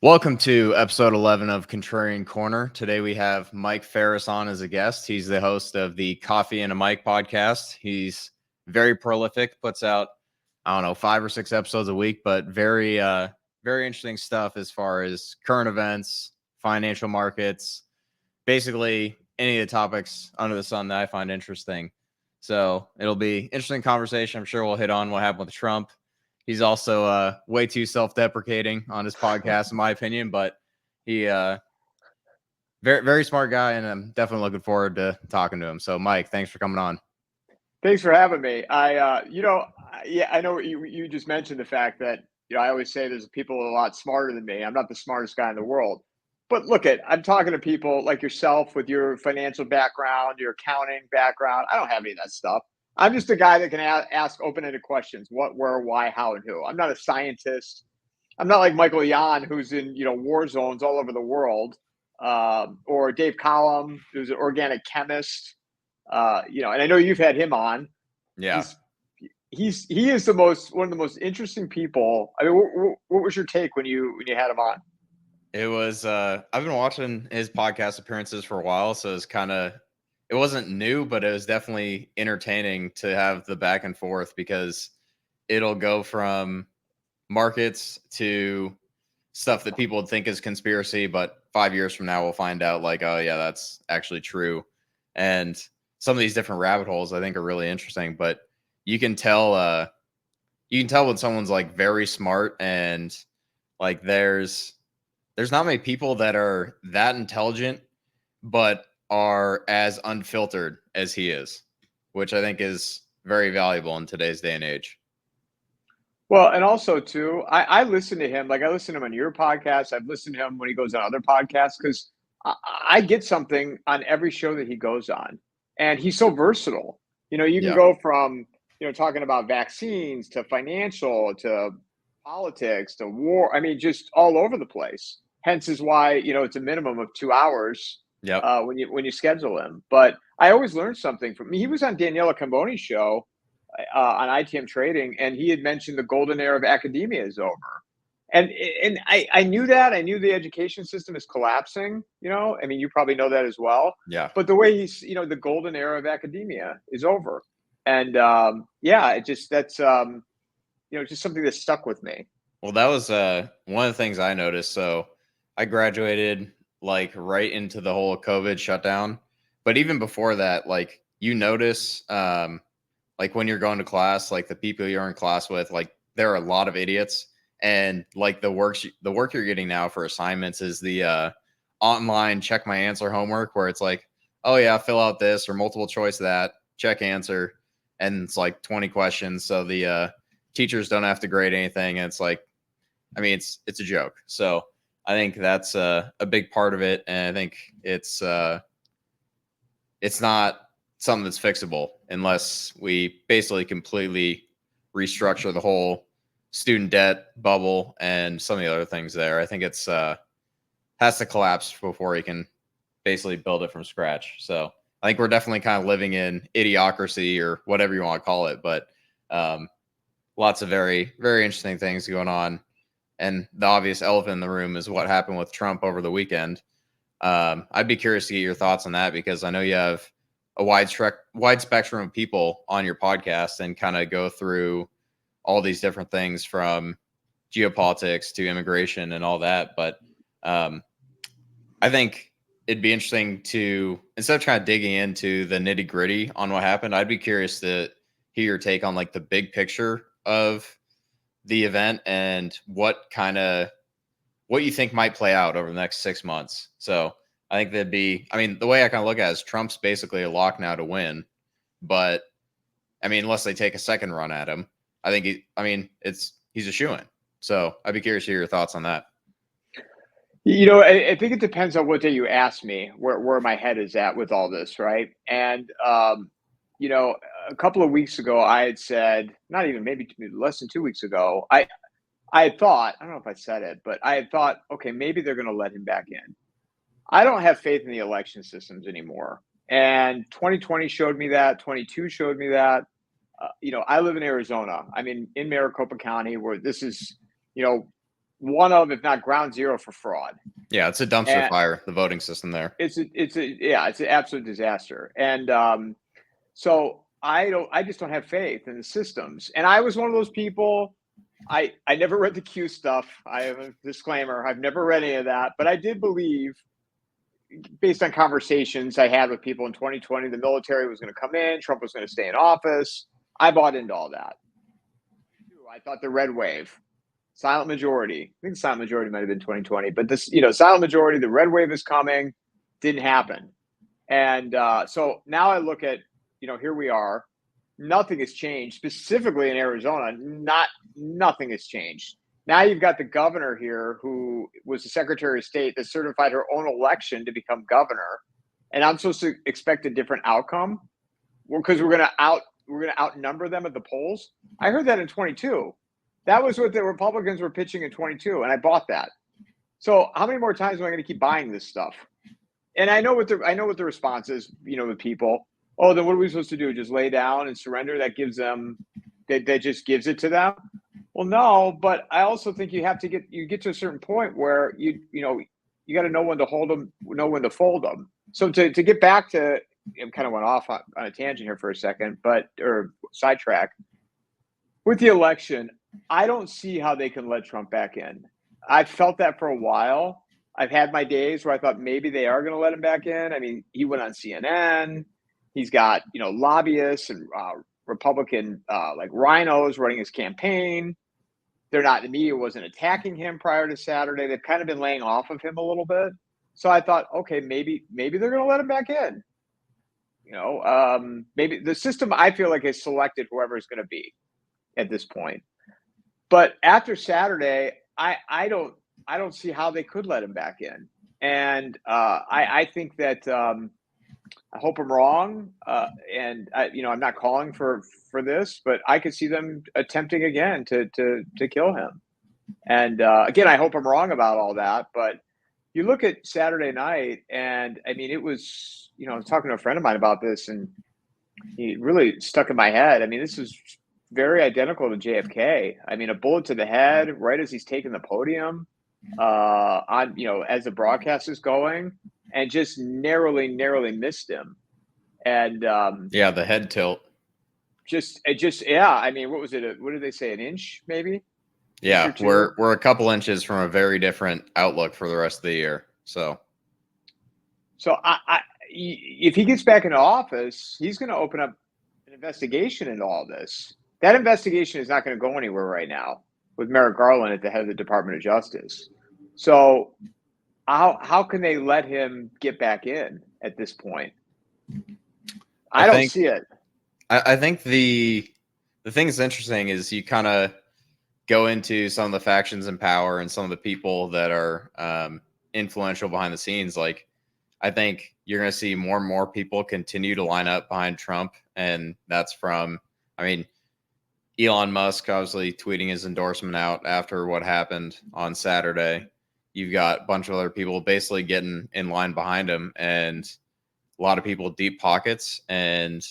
Welcome to episode 11 of Kontrarian Korner. Today we have Mike Farris on as a guest. He's the host of the Coffee and a Mic podcast. He's very prolific, puts out, 5 or 6 episodes a week, but very interesting stuff as far as current events, financial markets, basically any of the topics under the sun that I find interesting. So it'll be interesting conversation. I'm sure we'll hit on what happened with Trump. He's also way too self-deprecating on his podcast, in my opinion, but he very smart guy, and I'm definitely looking forward to talking to him. So, Mike, thanks for coming on. Thanks for having me. I know you just mentioned the fact that I always say there's people a lot smarter than me. I'm not the smartest guy in the world, but I'm talking to people like yourself with your financial background, your accounting background. I don't have any of that stuff. I'm just a guy that can ask open-ended questions: what, where, why, how, and who. I'm not a scientist. I'm not like Michael Yan, who's in war zones all over the world, or Dave Collum, who's an organic chemist. And I know you've had him on. Yeah. He is one of the most interesting people. I mean, what was your take when you had him on? It was I've been watching his podcast appearances for a while, so it wasn't new, but it was definitely entertaining to have the back and forth because it'll go from markets to stuff that people would think is conspiracy, but 5 years from now we'll find out like, oh yeah, that's actually true. And some of these different rabbit holes I think are really interesting, but you can tell when someone's like very smart, and like there's not many people that are that intelligent but are as unfiltered as he is, which I think is very valuable in today's day and age. Well, and also too, I listen to him. Like I listen to him on your podcast. I've listened to him when he goes on other podcasts because I get something on every show that he goes on, and he's so versatile. You can Yeah. go from talking about vaccines to financial to politics to war. I mean, just all over the place. Hence is why it's a minimum of 2 hours Yep. when you schedule him. But I always learn something from. He was on Daniela Camboni's show on ITM Trading, and he had mentioned the golden era of academia is over. And I knew that. I knew the education system is collapsing. I mean, you probably know that as well. Yeah. But the way the golden era of academia is over, and that's just something that stuck with me. Well, that was one of the things I noticed. So I graduated like right into the whole COVID shutdown. But even before that, like you notice like when you're going to class, like the people you're in class with, like there are a lot of idiots. And like the work you're getting now for assignments is the online check my answer homework, where it's like, oh yeah, fill out this or multiple choice that, check answer. And it's like 20 questions. So the teachers don't have to grade anything. And it's like, I mean, it's a joke. So I think that's a big part of it, and I think it's not something that's fixable unless we basically completely restructure the whole student debt bubble and some of the other things there. I think it's has to collapse before you can basically build it from scratch. So I think we're definitely kind of living in idiocracy or whatever you want to call it, but lots of very, very interesting things going on. And the obvious elephant in the room is what happened with Trump over the weekend. I'd be curious to get your thoughts on that because I know you have a wide spectrum of people on your podcast and kind of go through all these different things from geopolitics to immigration and all that. But I think it'd be interesting to, instead of kind of digging into the nitty gritty on what happened, I'd be curious to hear your take on like the big picture of the event and what you think might play out over the next 6 months. So I think the way I kind of look at it is Trump's basically a lock now to win, but I mean, unless they take a second run at him, I think he's a shoo-in. So I'd be curious to hear your thoughts on that. I think it depends on what day you ask me where my head is at with all this, right? And a couple of weeks ago, I had said, not even maybe less than 2 weeks ago, I had thought, I don't know if I said it, but I had thought, okay, maybe they're going to let him back in. I don't have faith in the election systems anymore. And 2020 showed me that. 22 showed me that. I live in Arizona. I'm in Maricopa County, where this is, one of, if not ground zero for fraud. Yeah, it's a dumpster fire, the voting system there. It's an absolute disaster. And so I just don't have faith in the systems. And I was one of those people. I never read the Q stuff. I have a disclaimer. I've never read any of that, but I did believe, based on conversations I had with people in 2020, the military was going to come in, Trump was going to stay in office. I bought into all that. I thought the red wave, silent majority. I think the silent majority might have been 2020, but this, silent majority, the red wave is coming, didn't happen. And so now I look at, here we are. Nothing has changed, specifically in Arizona. Nothing has changed. Now you've got the governor here who was the Secretary of State that certified her own election to become governor. And I'm supposed to expect a different outcome because we're going to outnumber them at the polls. I heard that in 22. That was what the Republicans were pitching in 22, and I bought that. So how many more times am I going to keep buying this stuff? And I know what the response is, with people. Oh, then what are we supposed to do? Just lay down and surrender? That just gives it to them? Well, no, but I also think you get to a certain point where you got to know when to hold them, know when to fold them. So to get back to, I kind of went off on a tangent here for a second, or sidetrack. With the election, I don't see how they can let Trump back in. I've felt that for a while. I've had my days where I thought maybe they are going to let him back in. I mean, he went on CNN. He's got, lobbyists and Republican like rhinos running his campaign. The media wasn't attacking him prior to Saturday. They've kind of been laying off of him a little bit. So I thought, okay, maybe they're going to let him back in. Maybe the system, I feel like, has selected whoever it's going to be at this point. But after Saturday, I don't see how they could let him back in. And I think that I hope I'm wrong. And I'm not calling for this, but I could see them attempting again to kill him. And again, I hope I'm wrong about all that. But you look at Saturday night, and I mean, it was, I was talking to a friend of mine about this, and he really stuck in my head. I mean, this is very identical to JFK. I mean, a bullet to the head right as he's taking the podium, as the broadcast is going, and just narrowly missed him. And the head tilt. I mean, what was it? What did they say? An inch, maybe? Yeah, we're a couple inches from a very different outlook for the rest of the year. So if he gets back into office, he's going to open up an investigation into all this. That investigation is not going to go anywhere right now with Merrick Garland at the head of the Department of Justice. So how can they let him get back in at this point? I don't see it. I think the thing that's interesting is you kind of go into some of the factions in power and some of the people that are influential behind the scenes. Like, I think you're going to see more and more people continue to line up behind Trump. And that's from, Elon Musk obviously tweeting his endorsement out after what happened on Saturday. You've got a bunch of other people basically getting in line behind him, and a lot of people with deep pockets. And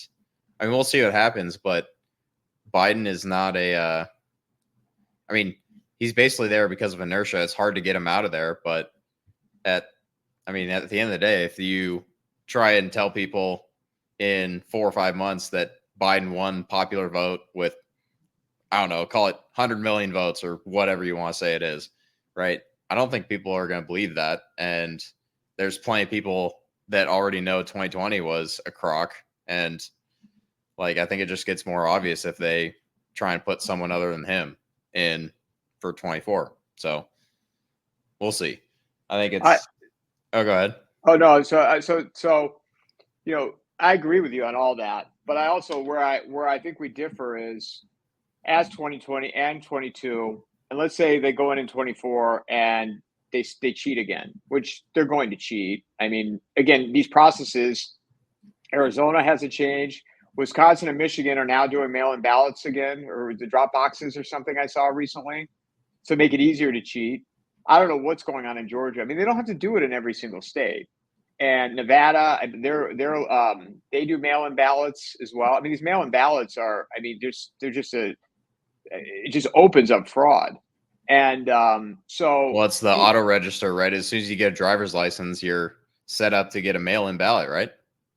we'll see what happens, but Biden is not he's basically there because of inertia. It's hard to get him out of there, but at the end of the day, if you try and tell people in 4 or 5 months that Biden won popular vote with, I don't know, call it 100 million votes or whatever you want to say it is, right? I don't think people are going to believe that. And there's plenty of people that already know 2020 was a crock. And I think it just gets more obvious if they try and put someone other than him in for 24. So we'll see. I think it's, go ahead. Oh no. So, I agree with you on all that, but I also, where I think we differ is, as 2020 and 22, and let's say they go in 24 and they cheat again, which they're going to cheat. I mean, again, these processes, Arizona hasn't changed. Wisconsin and Michigan are now doing mail-in ballots again, or the drop boxes or something I saw recently, to make it easier to cheat. I don't know what's going on in Georgia. I mean, they don't have to do it in every single state. And Nevada, they do mail-in ballots as well. I mean, these mail-in ballots are, it just opens up fraud. And Well, it's the auto register, right? As soon as you get a driver's license, you're set up to get a mail-in ballot, right?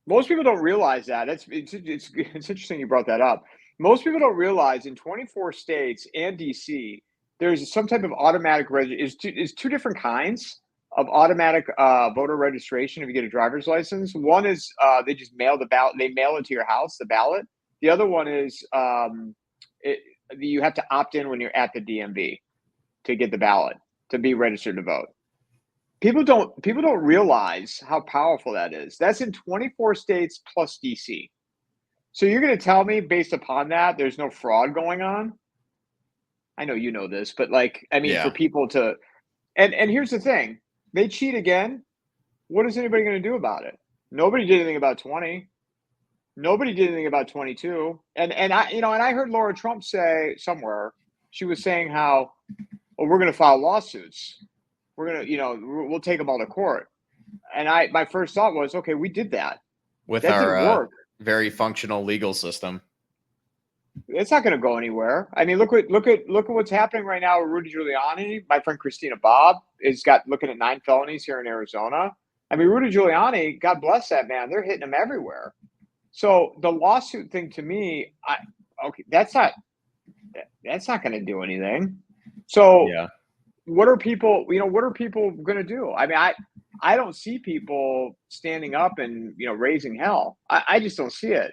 most people don't realize that. It's interesting you brought that up. Most people don't realize in 24 states and DC, there's some type of automatic is two different kinds of automatic voter registration if you get a driver's license. One is they just mail the ballot, they mail it to your house, the ballot. The other one is you have to opt in when you're at the DMV to get the ballot to be registered to vote. People don't realize how powerful that is. That's in 24 states plus DC. So you're going to tell me based upon that there's no fraud going on? I know you know this, but like I mean Yeah. for people to and here's the thing. They cheat again. What is anybody going to do about it? Nobody did anything about 20. Nobody did anything about 22. And I heard Laura Trump say somewhere she was saying how we're going to file lawsuits. We're going to, we'll take them all to court. And my first thought was, okay, we did that. With That our didn't work. very functional legal system. It's not going to go anywhere. I mean, look at what's happening right now with Rudy Giuliani. My friend Christina Bobb is looking at 9 felonies here in Arizona. I mean, Rudy Giuliani, God bless that man. They're hitting him everywhere. So the lawsuit thing to me, that's not going to do anything. So Yeah. what are people going to do? I mean, I don't see people standing up and raising hell. I just don't see it.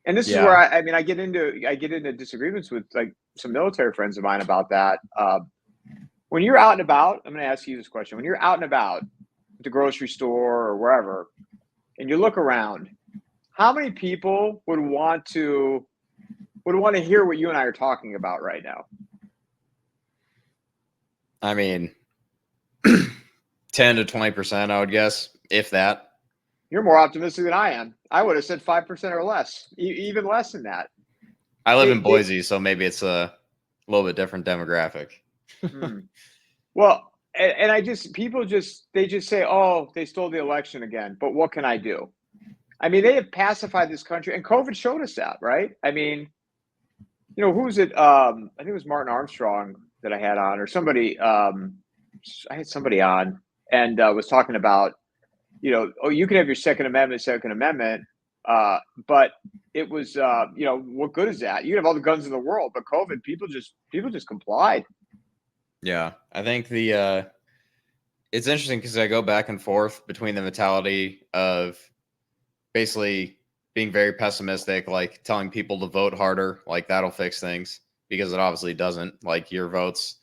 And this is where I get into disagreements with like some military friends of mine about that. When you're out and about, I'm going to ask you this question: when you're out and about at the grocery store or wherever, and you look around, how many people would want to hear what you and I are talking about right now? I mean, 10 to 20%, I would guess, if that. You're more optimistic than I am. I would have said 5% or less, even less than that. I live in Boise, so maybe it's a little bit different demographic. Well, and people just say, oh, they stole the election again. But what can I do? I mean, they have pacified this country, and COVID showed us that, right? I mean, who's it? I think it was Martin Armstrong that I had on, or somebody. I had somebody on and was talking about, you can have your Second Amendment, but it was, what good is that? You can have all the guns in the world, but COVID, people just complied. Yeah, I think it's interesting because I go back and forth between the mentality of basically being very pessimistic, like telling people to vote harder, like that'll fix things, because it obviously doesn't. Like your votes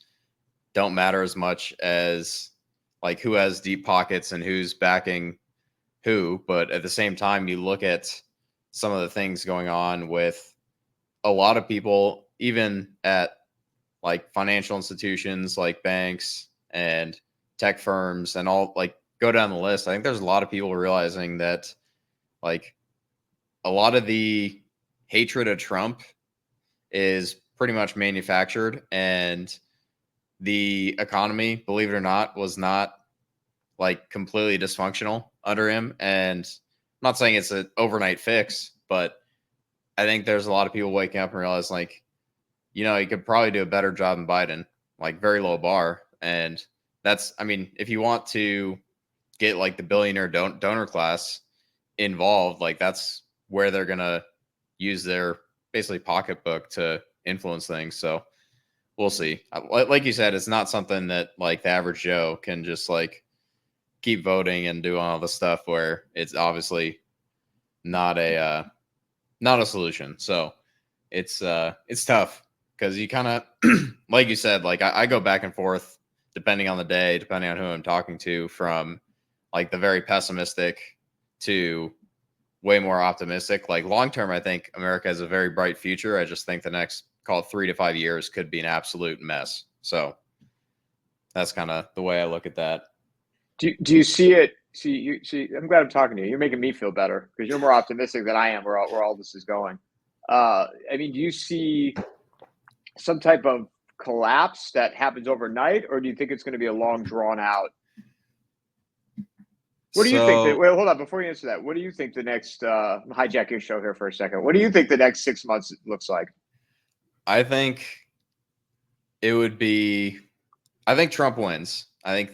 don't matter as much as like who has deep pockets and who's backing who. But at the same time, you look at some of the things going on with a lot of people, even at like financial institutions like banks and tech firms and all, like go down the list. I think there's a lot of people realizing that like a lot of the hatred of Trump is pretty much manufactured, and the economy, believe it or not, was not like completely dysfunctional under him. And I'm not saying it's an overnight fix, but I think there's a lot of people waking up and realize like, he could probably do a better job than Biden, like very low bar. And that's, I mean, if you want to get like the billionaire donor class involved, like that's where they're going to use their basically pocketbook to influence things. So we'll see. Like you said, it's not something that like the average Joe can just like keep voting and do all the stuff where it's obviously not a solution. So it's tough because you kind of like you said, like I go back and forth depending on the day, depending on who I'm talking to, from like the very pessimistic to way more optimistic. Like long term, I think America has a very bright future. I just think the next, call it 3 to 5 years, could be an absolute mess. So that's kind of the way I look at that. Do you see it? See, I'm glad I'm talking to you. You're making me feel better because you're more optimistic than I am where all this is going. I mean, do you see some type of collapse that happens overnight, or do you think it's going to be a long, drawn out? What do you think? Wait, hold on. Before you answer that, what do you think the next? Hijack your show here for a second. What do you think the next 6 months looks like? I think it would be I think Trump wins. I think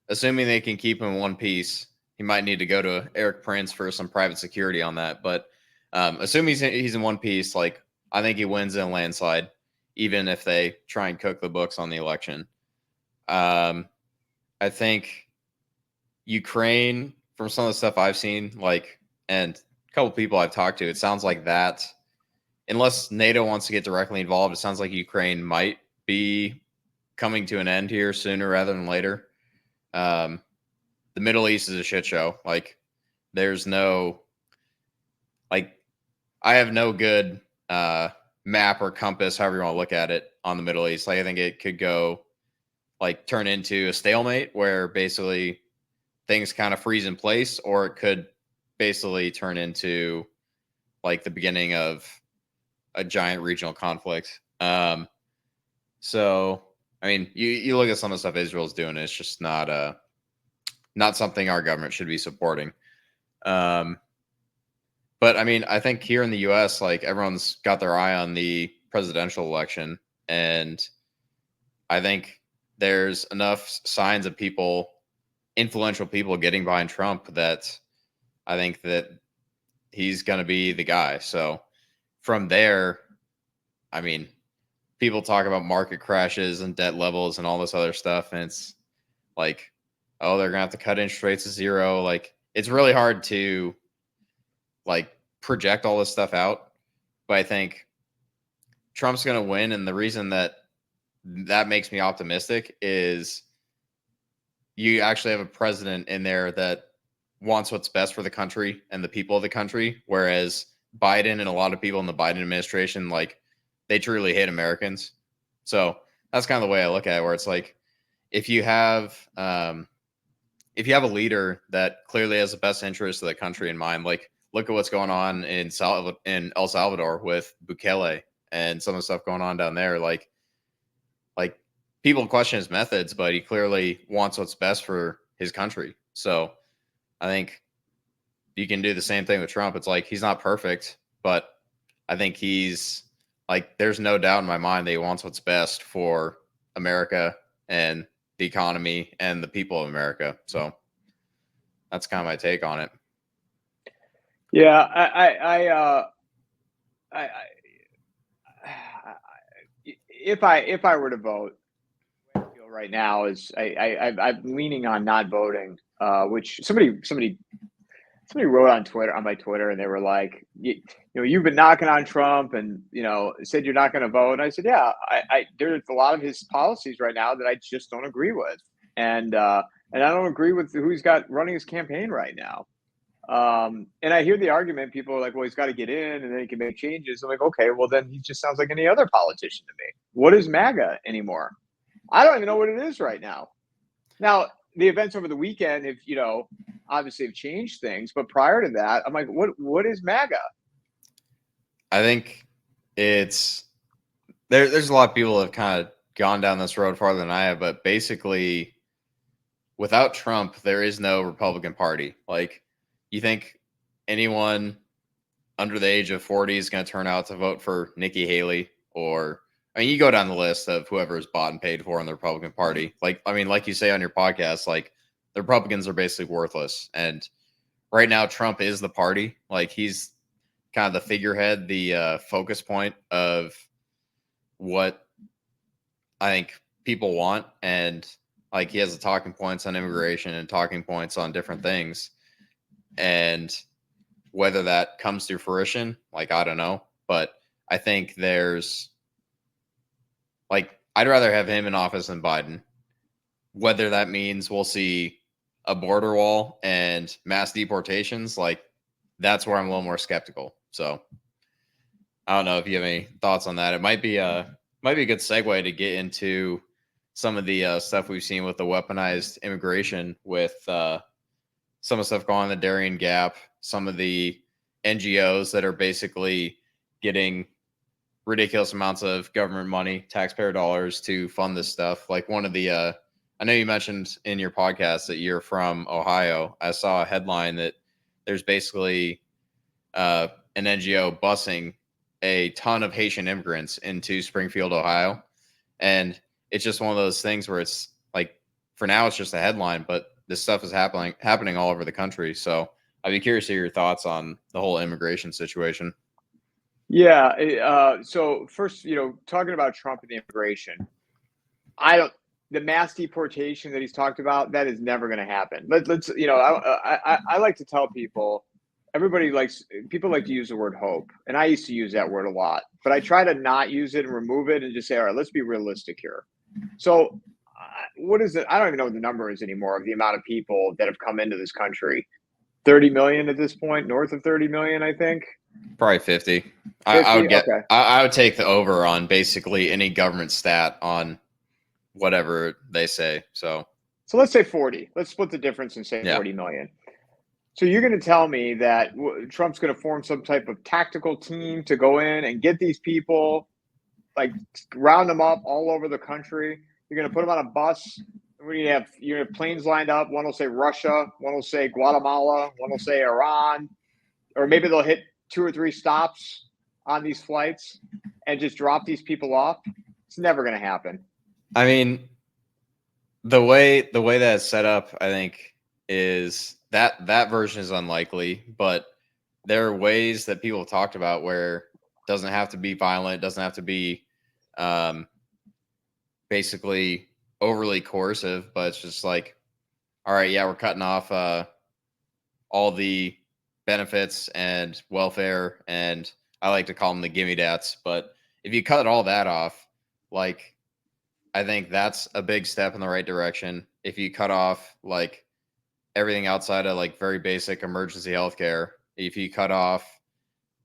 assuming they can keep him in one piece, he might need to go to Eric Prince for some private security on that. But assuming he's in one piece, like I think he wins in a landslide, even if they try and cook the books on the election. I think Ukraine, from some of the stuff I've seen, and a couple people I've talked to, it sounds like that, unless NATO wants to get directly involved, it sounds like Ukraine might be coming to an end here sooner rather than later. The Middle East is a shit show. There's no, I have no good map or compass, however you want to look at it, on the Middle East. I think it could go, turn into a stalemate where basically things kind of freeze in place, or it could basically turn into the beginning of a giant regional conflict. So I mean, you look at some of the stuff Israel's doing, it's just not something our government should be supporting. But I mean, I think here in the U.S., everyone's got their eye on the presidential election, and I think there's enough signs of influential people getting behind Trump that I think that he's going to be the guy. So from there, I mean, people talk about market crashes and debt levels and all this other stuff, and it's like, oh, they're going to have to cut interest rates to zero. It's really hard to project all this stuff out, but I think Trump's going to win. And the reason that makes me optimistic is you actually have a president in there that wants what's best for the country and the people of the country. Whereas Biden and a lot of people in the Biden administration, they truly hate Americans. So that's kind of the way I look at it, where it's if you have a leader that clearly has the best interest of the country in mind, look at what's going on in El Salvador with Bukele and some of the stuff going on down there. People question his methods, but he clearly wants what's best for his country. So I think you can do the same thing with Trump. It's he's not perfect, but I think he's there's no doubt in my mind that he wants what's best for America and the economy and the people of America. So that's kind of my take on it. Yeah, if I were to vote, the way I feel right now is I'm leaning on not voting. Which somebody wrote on my Twitter, and they were like, you've been knocking on Trump, and said you're not going to vote. And I said, yeah, there's a lot of his policies right now that I just don't agree with, and I don't agree with who he's got running his campaign right now. And I hear the argument. People are like, well, he's got to get in and then he can make changes. I'm like, okay, well, then he just sounds like any other politician to me. What is MAGA anymore? I don't even know what it is right now. Now, the events over the weekend have, obviously have changed things. But prior to that, I'm like, what is MAGA? I think there's a lot of people that have kind of gone down this road farther than I have, but basically without Trump, there is no Republican Party. You think anyone under the age of 40 is going to turn out to vote for Nikki Haley? Or, I mean, you go down the list of whoever is bought and paid for in the Republican Party. Like you say on your podcast, the Republicans are basically worthless. And right now, Trump is the party. He's kind of the figurehead, the focus point of what I think people want. And he has the talking points on immigration and talking points on different things. And whether that comes to fruition, I don't know. But I think there's I'd rather have him in office than Biden. Whether that means we'll see a border wall and mass deportations, that's where I'm a little more skeptical. So I don't know if you have any thoughts on that. It might be a good segue to get into some of the stuff we've seen with the weaponized immigration, with some of the stuff going on in the Darien Gap, some of the NGOs that are basically getting ridiculous amounts of government money, taxpayer dollars, to fund this stuff. One of the, I know you mentioned in your podcast that you're from Ohio. I saw a headline that there's basically an NGO busing a ton of Haitian immigrants into Springfield, Ohio. And it's just one of those things where it's like, for now, it's just a headline, but this stuff is happening all over the country. So I'd be curious to hear your thoughts on the whole immigration situation. Yeah. So first, talking about Trump and the immigration, I don't. The mass deportation that he's talked about, that is never going to happen. Let's, I like to tell people, people like to use the word hope, and I used to use that word a lot, but I try to not use it and remove it and just say, all right, let's be realistic here. So, what is it? I don't even know what the number is anymore of the amount of people that have come into this country. 30 million at this point, north of 30 million, I think. Probably 50. 50? I would get. Okay. I would take the over on basically any government stat on whatever they say. So let's say 40. Let's split the difference and say yeah. 40 million. So you're going to tell me that Trump's going to form some type of tactical team to go in and get these people, like round them up all over the country. You're going to put them on a bus. You have planes lined up. One will say Russia, one will say Guatemala, one will say Iran, or maybe they'll hit 2 or 3 stops on these flights and just drop these people off. It's never going to happen. I mean, the way that it's set up, I think, is that version is unlikely, but there are ways that people have talked about where it doesn't have to be violent, doesn't have to be basically overly coercive, but it's just like, all right, yeah, we're cutting off all the benefits and welfare, and I like to call them the gimme dats, but if you cut all that off, like, I think that's a big step in the right direction. If you cut off like everything outside of like very basic emergency healthcare, if you cut off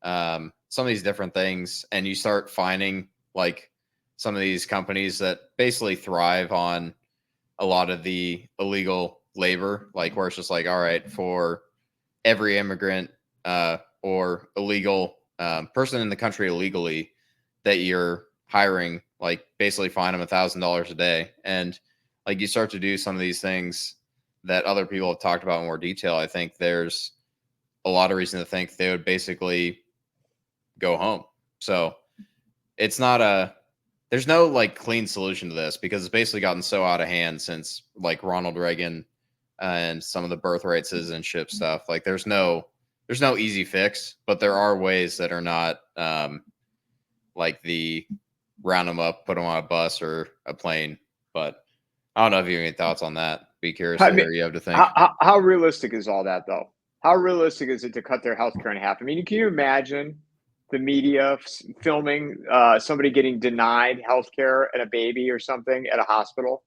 some of these different things, and you start finding like some of these companies that basically thrive on a lot of the illegal labor, like where it's just like, all right, for every immigrant or illegal person in the country illegally that you're hiring, like basically fine them $1,000 a day. And like you start to do some of these things that other people have talked about in more detail, I think there's a lot of reason to think they would basically go home. So it's not there's no like clean solution to this, because it's basically gotten so out of hand since like Ronald Reagan and some of the birthright citizenship stuff. Like there's no easy fix, but there are ways that are not like the round them up, put them on a bus or a plane. But I don't know if you have any thoughts on that. Be curious to hear you have to think. How realistic is all that, though? How realistic is it to cut their healthcare in half? I mean, can you imagine the media filming somebody getting denied healthcare and a baby or something at a hospital?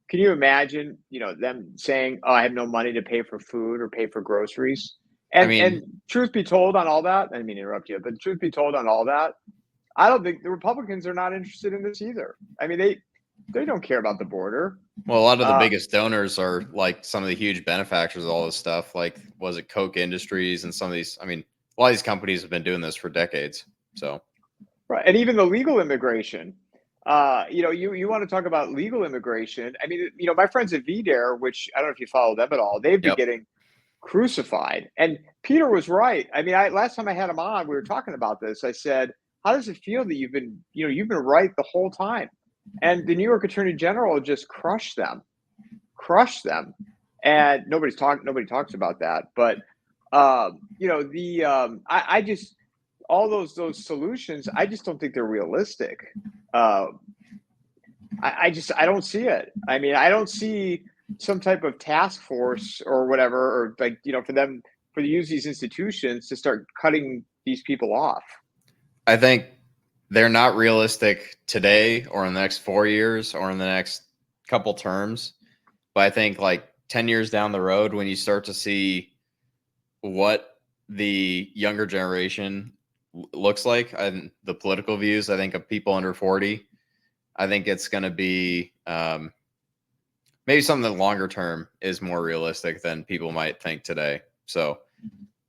Can you imagine, them saying, "Oh, I have no money to pay for food or pay for groceries"? And truth be told on all that, I didn't mean to interrupt you, but truth be told on all that, I don't think the Republicans are not interested in this either. I mean, they don't care about the border. Well, a lot of the biggest donors are like some of the huge benefactors of all this stuff. Like, was it Koch Industries and some of these? I mean, a lot of these companies have been doing this for decades. So, right, and even the legal immigration. You want to talk about legal immigration? I mean, my friends at VDare, which I don't know if you follow them at all, they've been getting crucified. And Peter was right. I mean, last time I had him on, we were talking about this. I said, how does it feel that you've been right the whole time? And the New York Attorney General just crushed them. And nobody talks about that. But I just, all those solutions, I just don't think they're realistic. I don't see it. I mean, I don't see some type of task force or whatever, or like, for to use these institutions to start cutting these people off. I think they're not realistic today or in the next 4 years or in the next couple terms. But I think like 10 years down the road, when you start to see what the younger generation looks like and the political views, I think, of people under 40, I think it's going to be maybe something that longer term is more realistic than people might think today. So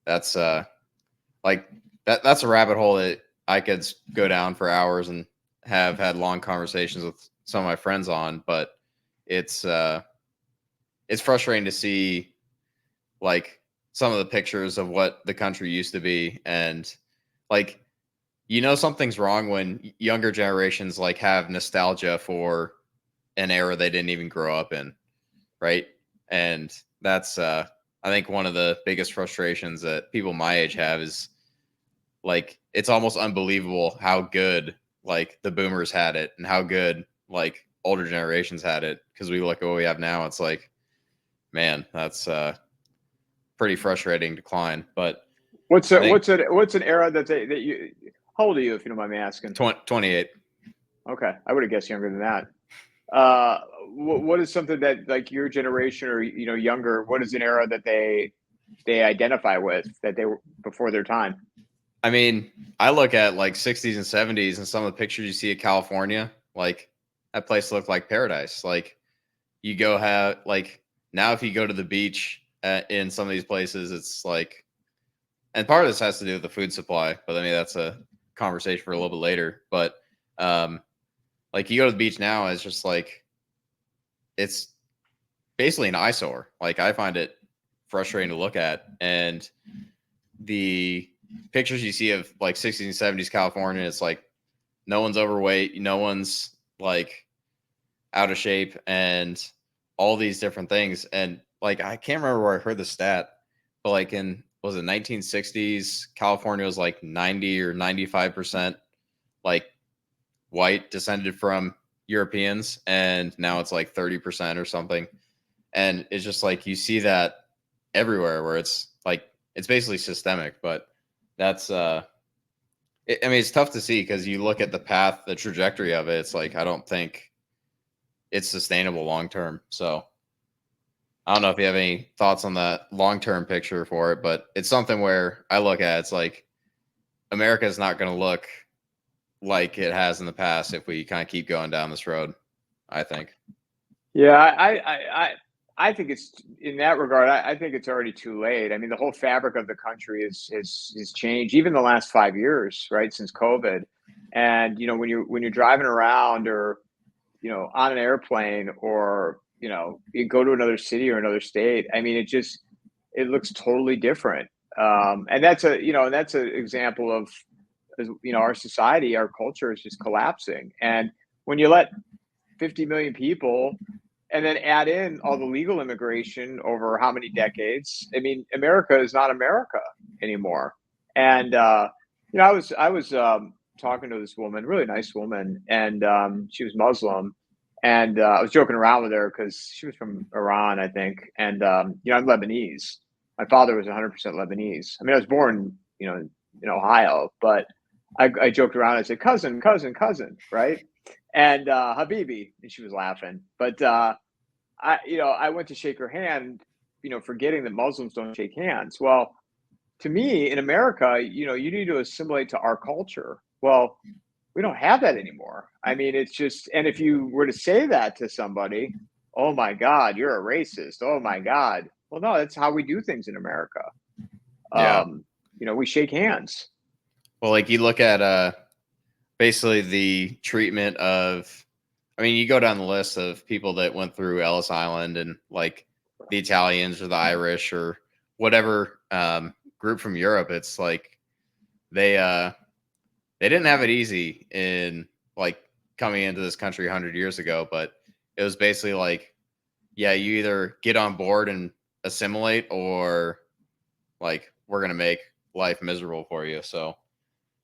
that's that's a rabbit hole that I could go down for hours and have had long conversations with some of my friends on, but it's frustrating to see like some of the pictures of what the country used to be. And like, something's wrong when younger generations like have nostalgia for an era they didn't even grow up in, right? And that's I think one of the biggest frustrations that people my age have is like it's almost unbelievable how good like the boomers had it and how good like older generations had it, because we look at what we have now, it's like, man, that's pretty frustrating decline. But What's I a, think what's an era that you? How old are you, if you don't mind me asking? 28. Okay, I would have guessed younger than that. What is something that like your generation or younger? What is an era that they identify with that they were before their time? I mean, I look at like 60s and 70s and some of the pictures you see of California, like that place looked like paradise. Like you go have like now if you go to the beach in some of these places, it's like, and part of this has to do with the food supply, but I mean that's a conversation for a little bit later. But like you go to the beach now, it's just like it's basically an eyesore. Like I find it frustrating to look at, and the pictures you see of like 60s and 70s California, it's like no one's overweight, no one's like out of shape, and all these different things. And like I can't remember where I heard the stat, but like in was it 1960s, California was like 90 or 95% like white, descended from Europeans, and now it's like 30% or something. And it's just like you see that everywhere where it's like it's basically systemic. But that's I mean it's tough to see because you look at the path, the trajectory of it, it's like I don't think it's sustainable long term. So I don't know if you have any thoughts on the long term picture for it, but it's something where I look at it's like America is not going to look like it has in the past if we kind of keep going down this road, I think. Yeah, I think it's in that regard. I think it's already too late. I mean, the whole fabric of the country is changed, even the last 5 years, right, since COVID. And when you're driving around or on an airplane or you go to another city or another state. I mean, it looks totally different. And that's an example of our society, our culture is just collapsing. And when you let 50 million people and then add in all the legal immigration over how many decades, I mean, America is not America anymore. And I was talking to this woman, really nice woman, and she was Muslim, and I was joking around with her because she was from Iran, I think, and I'm Lebanese. My father was 100% Lebanese. I mean, I was born, in Ohio, but I joked around. I said, cousin, cousin, cousin, right? And Habibi, and she was laughing. But I went to shake her hand, forgetting that Muslims don't shake hands. Well, to me, in America, you need to assimilate to our culture. Well, we don't have that anymore. I mean, it's just, and if you were to say that to somebody, oh my God, you're a racist. Oh my God. Well, no, that's how we do things in America. Yeah. We shake hands. Well, like you look at basically the treatment of, I mean, you go down the list of people that went through Ellis Island and like the Italians or the Irish or whatever group from Europe. It's like they didn't have it easy in like coming into this country 100 years ago, but it was basically like, yeah, you either get on board and assimilate or like we're going to make life miserable for you. So,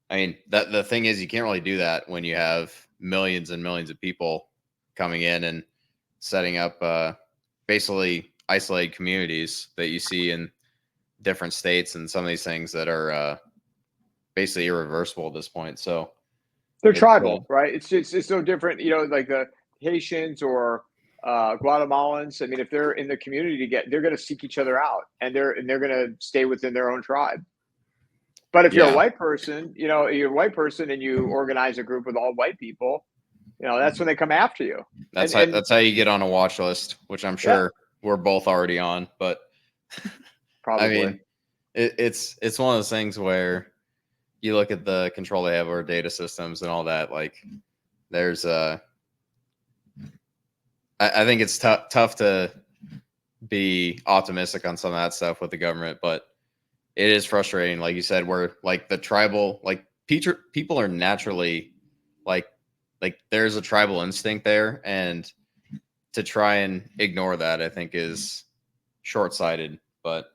I mean, that the thing is you can't really do that when you have millions and millions of people coming in and setting up basically isolated communities that you see in different states and some of these things that are basically irreversible at this point. So They're it's tribal, right? It's so different, like the Haitians or Guatemalans. I mean, if they're in the community they're going to seek each other out, and they're going to stay within their own tribe. But if you're a yeah, white person, you're a white person and you organize a group with all white people, that's when they come after you. that's how you get on a watch list, which I'm Yeah, sure we're both already on. But I probably. mean, it's one of those things where you look at the control they have over data systems and all that. Like, there's I think it's tough to be optimistic on some of that stuff with the government, but it is frustrating, like you said, where like the tribal, like people are naturally like there's a tribal instinct there, and to try and ignore that, I think, is short-sighted. But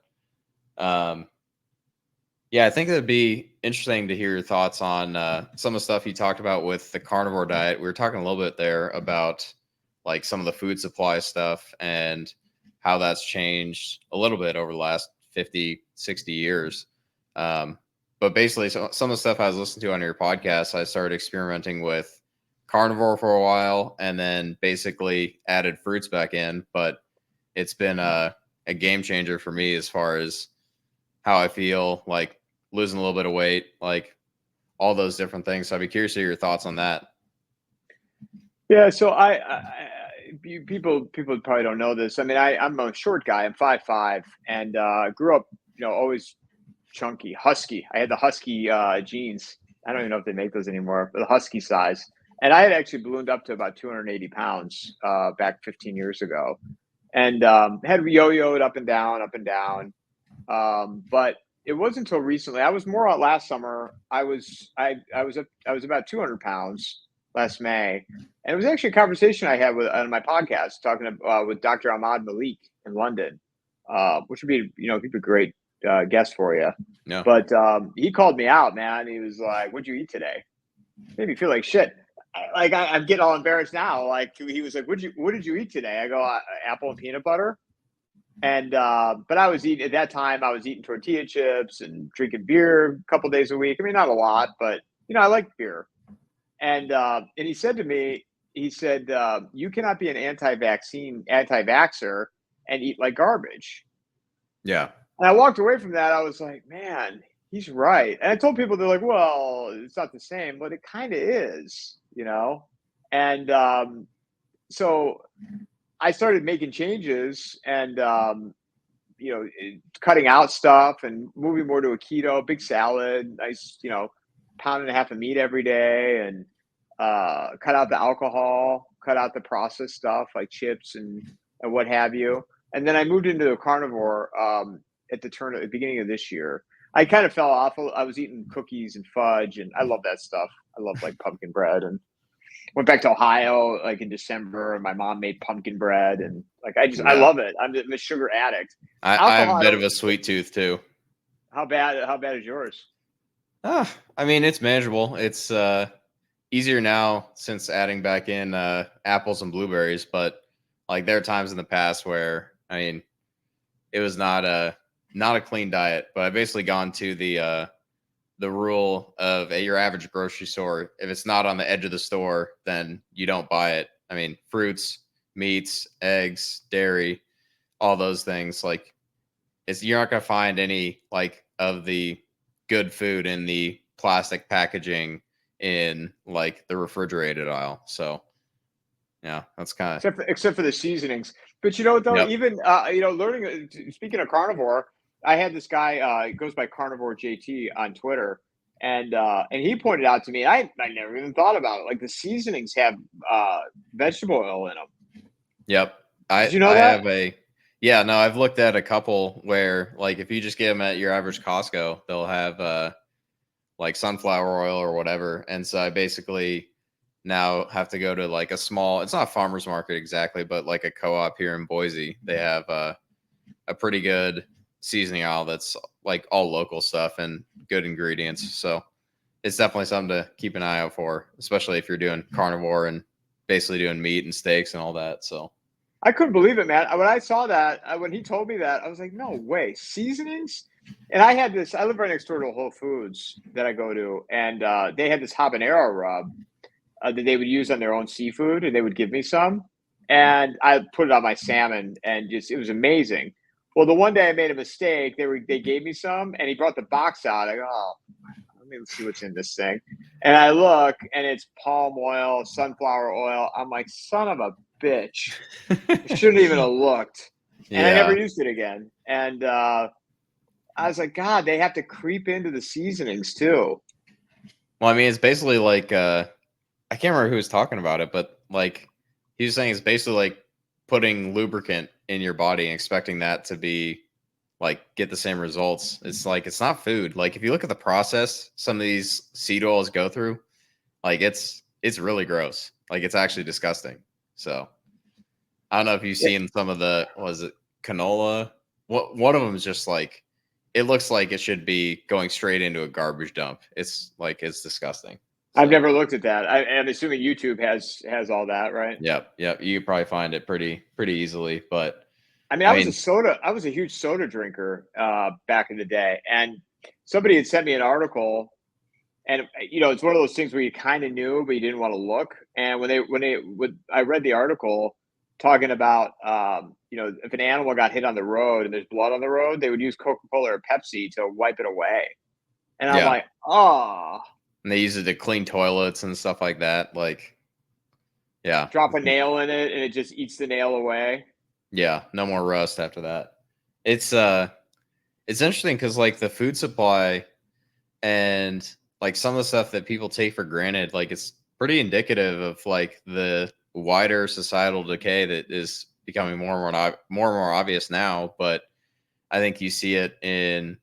yeah, I think it'd be interesting to hear your thoughts on some of the stuff you talked about with the carnivore diet. We were talking a little bit there about like some of the food supply stuff and how that's changed a little bit over the last 50, 60 years. But basically, some of the stuff I was listening to on your podcast, I started experimenting with carnivore for a while and then basically added fruits back in. But it's been a game changer for me as far as how I feel, like losing a little bit of weight, like all those different things. So I'd be curious to hear your thoughts on that. Yeah, so people probably don't know this. I mean, I'm a short guy. I'm 5'5", and grew up, always chunky, husky. I had the husky genes. I don't even know if they make those anymore, but the husky size. And I had actually ballooned up to about 280 pounds back 15 years ago, and had yo-yoed up and down, up and down. But it wasn't until recently. I was more last summer. I was about 200 pounds last May, and it was actually a conversation I had on my podcast talking with Dr. Ahmad Malik in London, which would be he'd be a great guest for you. Yeah. But he called me out, man. He was like, "What'd you eat today?" Made me feel like shit. I'm getting all embarrassed now. Like he was like, "What did you eat today?" I go, "Apple and peanut butter." And but I was eating at that time. I was eating tortilla chips and drinking beer a couple days a week. I mean, not a lot, but I like beer. And he said to me, he said, "You cannot be an anti-vaxxer and eat like garbage." Yeah. And I walked away from that. I was like, man, he's right. And I told people, they're like, well, it's not the same, but it kind of is, And so I started making changes and, cutting out stuff and moving more to a keto, big salad, nice, pound and a half of meat every day, and cut out the alcohol, cut out the processed stuff like chips and what have you. And then I moved into a carnivore at the beginning of this year. I kind of fell off. I was eating cookies and fudge, and I love that stuff. I love like pumpkin bread, and went back to Ohio like in December, and my mom made pumpkin bread, and like I love it. I'm a sugar addict. I have a bit of a sweet tooth too. How bad is yours? I mean, it's manageable. It's easier now since adding back in apples and blueberries, but like there are times in the past where I mean it was not a clean diet, but I've basically gone to the rule of at your average grocery store, if it's not on the edge of the store, then you don't buy it. I mean, fruits, meats, eggs, dairy, all those things. Like, you're not gonna find any like of the good food in the plastic packaging in like the refrigerated aisle. So, yeah, that's kind of except for the seasonings. But you know what though, yep. even learning. Speaking of carnivore, I had this guy. Goes by Carnivore JT on Twitter, and he pointed out to me. I never even thought about it. Like the seasonings have vegetable oil in them. Yep. Did you know that? I've looked at a couple where like if you just get them at your average Costco, they'll have like sunflower oil or whatever. And so I basically now have to go to like it's not a farmer's market exactly, but like a co-op here in Boise. They have a pretty good seasoning aisle that's like all local stuff and good ingredients. So it's definitely something to keep an eye out for, especially if you're doing carnivore and basically doing meat and steaks and all that. So I couldn't believe it, man. When I saw that, when he told me that, I was like, no way, seasonings. And I live right next door to Whole Foods that I go to, and they had this habanero rub that they would use on their own seafood, and they would give me some, and I put it on my salmon, and it was amazing. Well, the one day I made a mistake, they gave me some, and he brought the box out. I go, oh, let me see what's in this thing, and I look, and it's palm oil, sunflower oil. I'm like, son of a bitch, I shouldn't even have looked, and I never used it again. And I was like, God, they have to creep into the seasonings too. Well, I mean, it's basically like I can't remember who was talking about it, but like he was saying it's basically like putting lubricant in your body and expecting that to be like get the same results. It's like it's not food. Like if you look at the process some of these seed oils go through, like it's really gross. Like it's actually disgusting. So I don't know if you've seen some of the, was it canola? One of them is just like, it looks like it should be going straight into a garbage dump. It's like, it's disgusting. I've So, never looked at that. I'm assuming YouTube has all that, right? yep. You could probably find it pretty easily. But I mean, I mean, I was a huge soda drinker back in the day, and somebody had sent me an article, and it's one of those things where you kind of knew, but you didn't want to look. And I read the article talking about, if an animal got hit on the road and there's blood on the road, they would use Coca-Cola or Pepsi to wipe it away. And I'm yeah. like, oh, And they use it to clean toilets and stuff like that. Like, yeah. drop a nail in it and it just eats the nail away. Yeah. No more rust after that. It's interesting because like the food supply and like some of the stuff that people take for granted, like it's pretty indicative of like the wider societal decay that is becoming more and more obvious now. But I think you see it in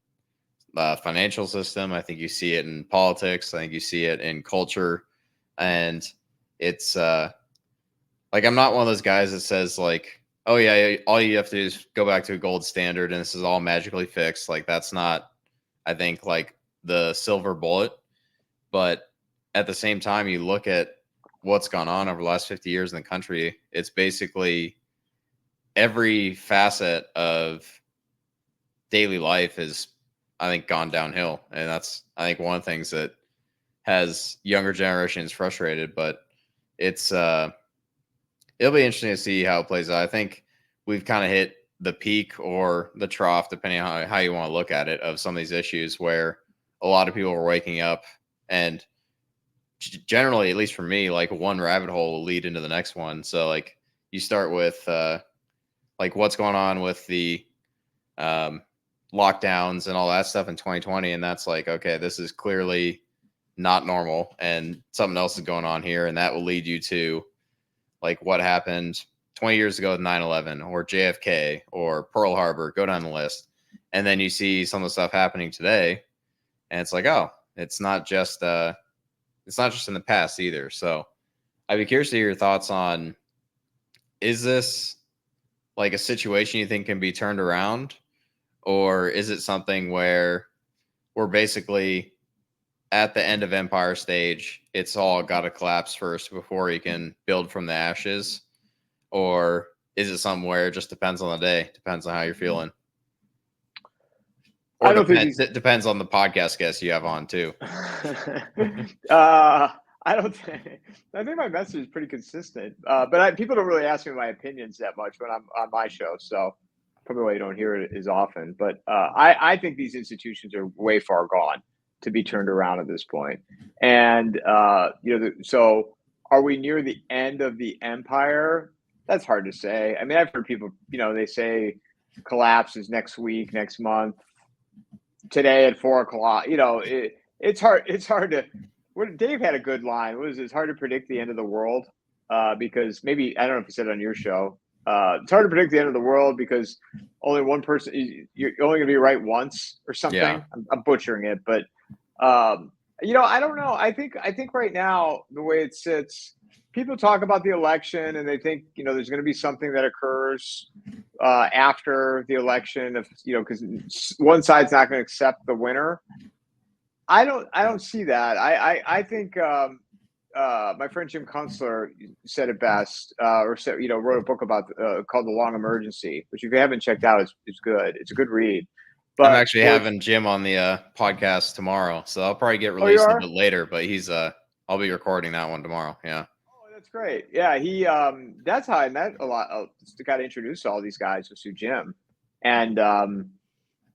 the financial system. I think you see it in politics. I think you see it in culture, and it's like I'm not one of those guys that says like, oh yeah, all you have to do is go back to a gold standard and this is all magically fixed. Like that's not, I think, like the silver bullet. But at the same time, you look at what's gone on over the last 50 years in the country, it's basically every facet of daily life is, I think, gone downhill. And that's, I think, one of the things that has younger generations frustrated. But it's it'll be interesting to see how it plays out. I think we've kind of hit the peak or the trough, depending on how you want to look at it, of some of these issues where a lot of people are waking up, and generally, at least for me, like one rabbit hole will lead into the next one. So like you start with like what's going on with the lockdowns and all that stuff in 2020, and that's like, okay, this is clearly not normal and something else is going on here, and that will lead you to like what happened 20 years ago with 9/11 or JFK or Pearl Harbor, go down the list. And then you see some of the stuff happening today, and it's like, oh, it's not just in the past either. So I'd be curious to hear your thoughts on, is this like a situation you think can be turned around, or is it something where we're basically at the end of Empire stage, it's all got to collapse first before you can build from the ashes? Or is it something where it just depends on the day, depends on how you're feeling? Or I don't think it depends on the podcast guest you have on too. I don't think. I think my message is pretty consistent. But people don't really ask me my opinions that much when I'm on my show, so probably why you don't hear it as often. But I think these institutions are way far gone to be turned around at this point. And so are we near the end of the empire? That's hard to say. I mean, I've heard people, they say collapse is next week, next month, today at 4 o'clock. It's hard. It's hard to. Dave had a good line. What was it? It's hard to predict the end of the world because maybe, I don't know if you said it on your show. It's hard to predict the end of the world because only one person, you're only going to be right once or something. Yeah. I'm butchering it, but I don't know. I think right now the way it sits, people talk about the election and they think there's going to be something that occurs after the election, if because one side's not going to accept the winner. I don't see that. I think my friend Jim Kunstler said it best, or said, wrote a book about called The Long Emergency, which if you haven't checked out, it's good. It's a good read. But I'm actually having Jim on the podcast tomorrow, so I'll probably get released a bit later. But he's I'll be recording that one tomorrow. Yeah. Oh, that's great. Yeah, he that's how I met a lot. Got introduced to all these guys was through Jim, and in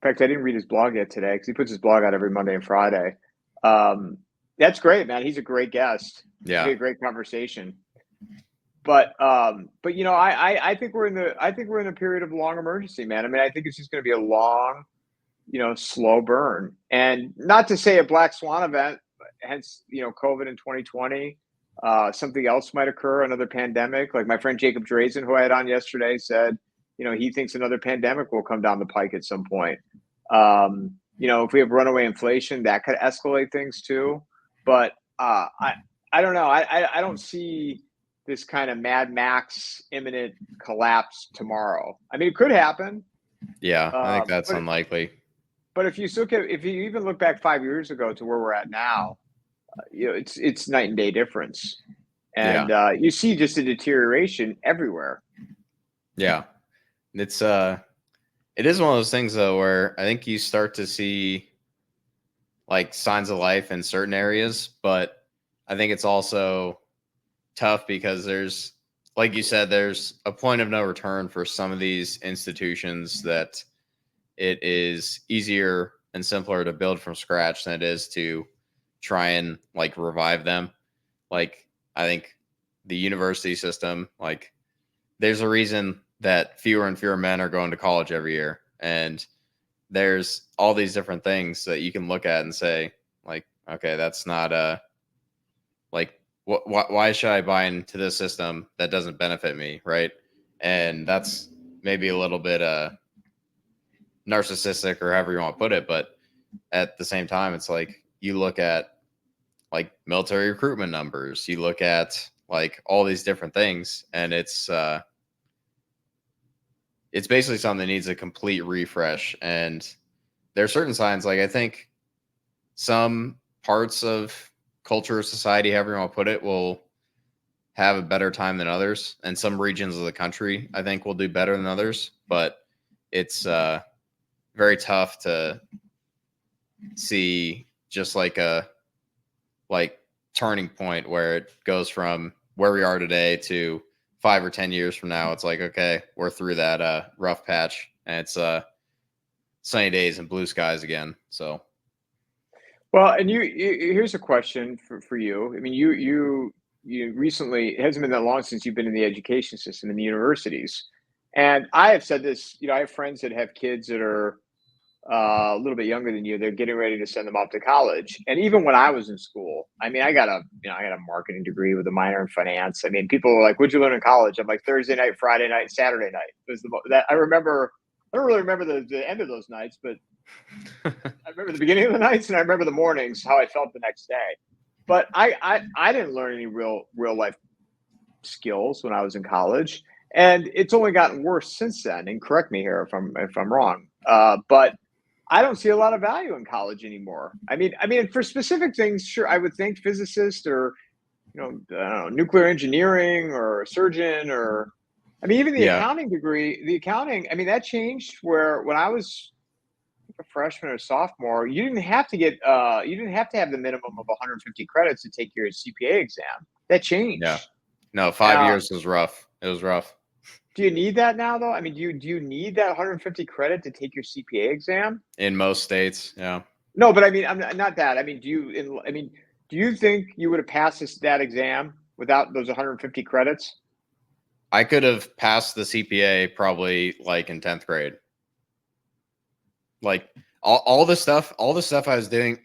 fact, I didn't read his blog yet today because he puts his blog out every Monday and Friday. That's great, man. He's a great guest. Yeah, a great conversation. But I think we're in a period of long emergency, man. I mean, I think it's just going to be a long, slow burn, and not to say a black swan event, hence COVID in 2020. Something else might occur, another pandemic. Like my friend Jacob Drazen, who I had on yesterday, said, he thinks another pandemic will come down the pike at some point. If we have runaway inflation, that could escalate things too. But I don't know. I don't see this kind of Mad Max imminent collapse tomorrow. I mean, it could happen. Yeah, I think that's But unlikely. if you even look back 5 years ago to where we're at now, it's night and day difference, Yeah, and you see just a deterioration everywhere. yeah. It's it is one of those things though where I think you start to see like signs of life in certain areas, but I think it's also tough because there's, like you said, there's a point of no return for some of these institutions that it is easier and simpler to build from scratch than it is to try and like revive them. Like I think the university system, like there's a reason that fewer and fewer men are going to college every year. And there's all these different things that you can look at and say, like, okay, that's not like why should I buy into this system that doesn't benefit me, right? And that's maybe a little bit narcissistic or however you want to put it, but at the same time, it's like you look at like military recruitment numbers, you look at like all these different things, and it's basically something that needs a complete refresh. And there are certain signs, like I think some parts of culture or society, however you want to put it, will have a better time than others, and some regions of the country I think will do better than others. But it's very tough to see just like a turning point where it goes from where we are today to 5 or 10 years from now. It's like, okay, we're through that rough patch, and it's sunny days and blue skies again. So Well, and here's a question for you. I mean, you recently, it hasn't been that long since you've been in the education system in the universities. And I have said this, I have friends that have kids that are a little bit younger than you. They're getting ready to send them off to college. And even when I was in school, I mean, I got a marketing degree with a minor in finance. I mean, people were like, "What'd you learn in college?" I'm like, Thursday night, Friday night, Saturday night. It was that I remember. I don't really remember the end of those nights, but I remember the beginning of the nights, and I remember the mornings, how I felt the next day. But I didn't learn any real life skills when I was in college, and it's only gotten worse since then. And correct me here if I'm wrong, but I don't see a lot of value in college anymore. I mean, for specific things, sure, I would think physicist or I don't know, nuclear engineering or a surgeon or I mean, even the yeah, accounting degree, the accounting. I mean, that changed where when I was a freshman or sophomore, you didn't have to have the minimum of 150 credits to take your CPA exam. That yeah. changed. No, 5 years was rough. It was rough. Do you need that now though? I mean, do you need that 150 credit to take your CPA exam? In most states. Yeah. No, but I mean, I'm not that. I mean, do you think you would have passed that exam without those 150 credits? I could have passed the CPA probably like in 10th grade. Like all the stuff I was doing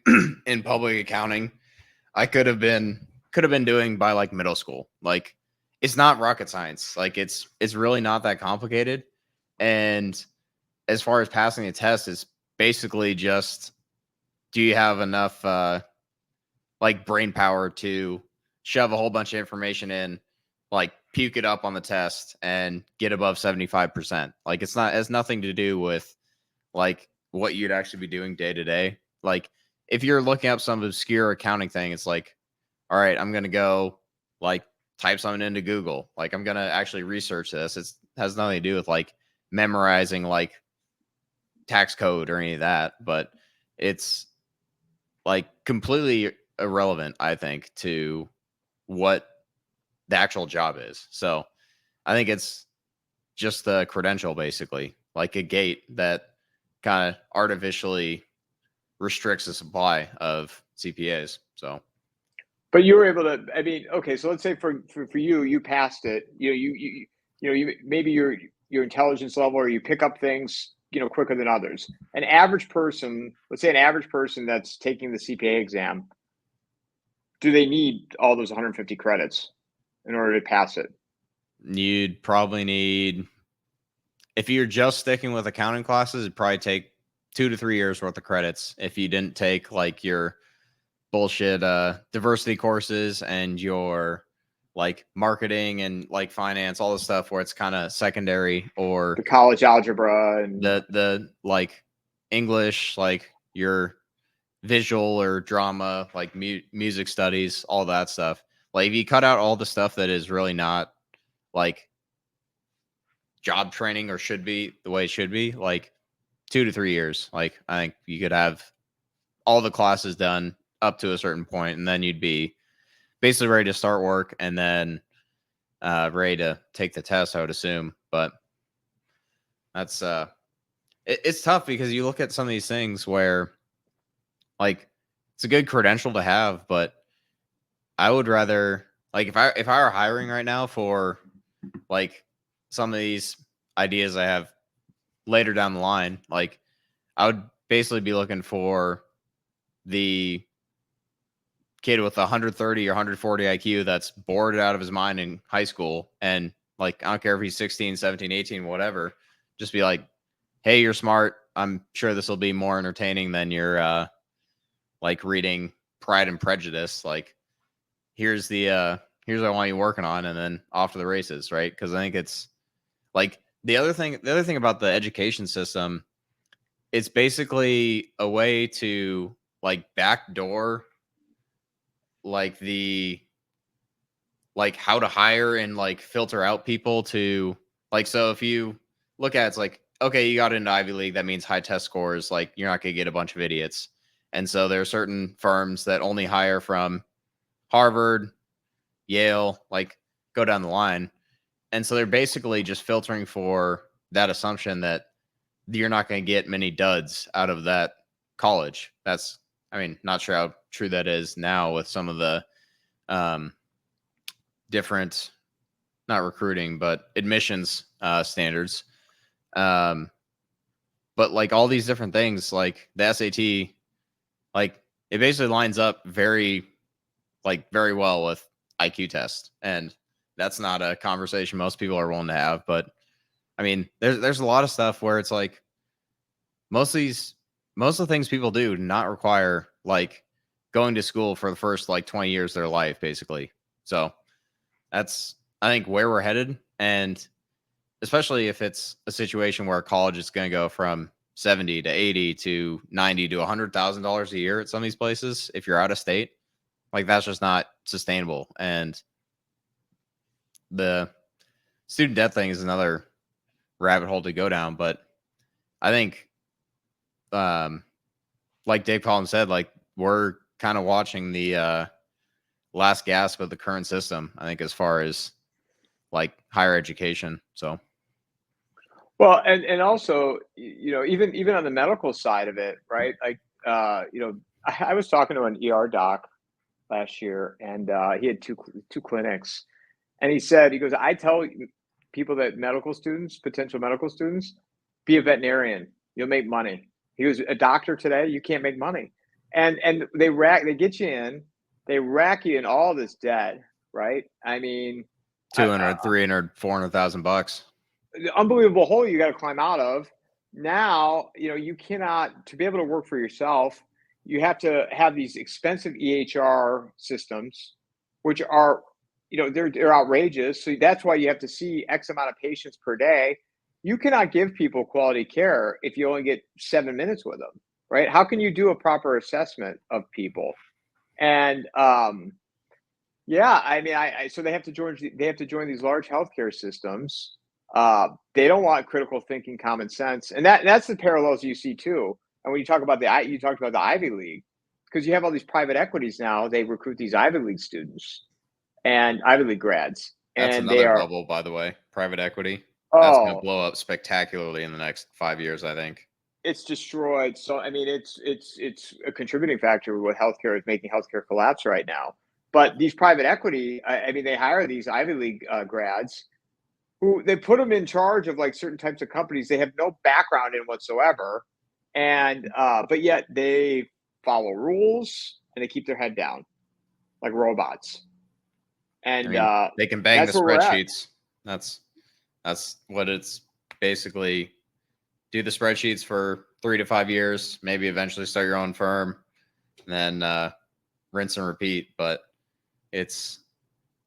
in public accounting, I could have been doing by like middle school. Like it's not rocket science. Like it's really not that complicated. And as far as passing a test, it's basically just, do you have enough like brain power to shove a whole bunch of information in, like puke it up on the test and get above 75%. Like it has nothing to do with like what you'd actually be doing day to day. Like if you're looking up some obscure accounting thing, it's like, all right, I'm gonna go like type something into Google. Like I'm gonna actually research this. It has nothing to do with like memorizing like tax code or any of that, but it's like completely irrelevant, I think, to what the actual job is. So I think it's just the credential, basically, like a gate that kind of artificially restricts the supply of CPAs. So But you were able to. I mean, okay, so let's say for you, you passed it. You maybe your intelligence level or you pick up things quicker than others. An average person, let's say an average person that's taking the CPA exam, do they need all those 150 credits in order to pass it? you'd probably need, if you're just sticking with accounting classes, it'd probably take 2 to 3 years worth of credits if you didn't take like your bullshit diversity courses and your like marketing and like finance, all the stuff where it's kind of secondary, or the college algebra and the like English, like your visual or drama, like music studies, all that stuff. Like if you cut out all the stuff that is really not like job training or should be the way it should be, like 2 to 3 years, like I think you could have all the classes done up to a certain point, and then you'd be basically ready to start work, and then ready to take the test, I would assume. But that's it's tough because you look at some of these things where like it's a good credential to have, but I would rather, like, if I were hiring right now for like some of these ideas I have later down the line, like I would basically be looking for the kid with 130 or 140 IQ that's bored out of his mind in high school, and like I don't care if he's 16, 17, 18, whatever, just be like, hey, you're smart. I'm sure this will be more entertaining than your like reading Pride and Prejudice. Like here's what I want you working on, and then off to the races, right? Because I think it's like the other thing about the education system, it's basically a way to like backdoor like the like how to hire and like filter out people to like, so if you look at it, it's like, okay, you got into Ivy League, that means high test scores, like you're not gonna get a bunch of idiots. And so there are certain firms that only hire from Harvard, Yale, like go down the line. And so they're basically just filtering for that assumption that you're not going to get many duds out of that college. That's, I mean, not sure how true that is now with some of the um, different, not recruiting, but admissions standards. Um, but like all these different things, like the SAT, like it basically lines up very well with IQ test. And that's not a conversation most people are willing to have. But I mean, there's a lot of stuff where it's like most of the things people do not require like going to school for the first like 20 years of their life, basically. So that's, I think, where we're headed. And especially if it's a situation where college is going to go from 70 to 80 to 90 to $100,000 a year at some of these places, if you're out of state, like that's just not sustainable. And the student debt thing is another rabbit hole to go down. But I think, like Dave Collins said, like we're kind of watching the last gasp of the current system, I think, as far as like higher education. So, well, and also, even on the medical side of it, right? Like, I was talking to an ER doc last year, and he had two clinics, and he goes, I tell people that potential medical students, be a veterinarian, you'll make money. He was a doctor today, you can't make money, and they get you in, they rack you in all this debt, right? I mean, 200, 300, 400,000 bucks. the unbelievable hole you got to climb out of. Now, you cannot, to be able to work for yourself, you have to have these expensive EHR systems, which are, they're outrageous. So that's why you have to see X amount of patients per day. You cannot give people quality care if you only get 7 minutes with them, right? How can you do a proper assessment of people? And yeah, I mean, so they have to join these large healthcare systems. They don't want critical thinking, common sense, and that's the parallels you see too. And when you talk about you talked about the Ivy League, because you have all these private equities now. They recruit these Ivy League students and Ivy League grads, That's and they another are, bubble, by the way. Private equity. That's going to oh, blow up spectacularly in the next 5 years, I think. it's destroyed. So I mean, it's a contributing factor with healthcare is making healthcare collapse right now. But these private equity, I mean, they hire these Ivy League grads who they put them in charge of like certain types of companies they have no background in whatsoever, and but yet they follow rules and they keep their head down like robots. I And mean, they can bang the that's where we're at. spreadsheets. That's what it's basically. Do the spreadsheets for 3 to 5 years, maybe eventually start your own firm, and then rinse and repeat. But it's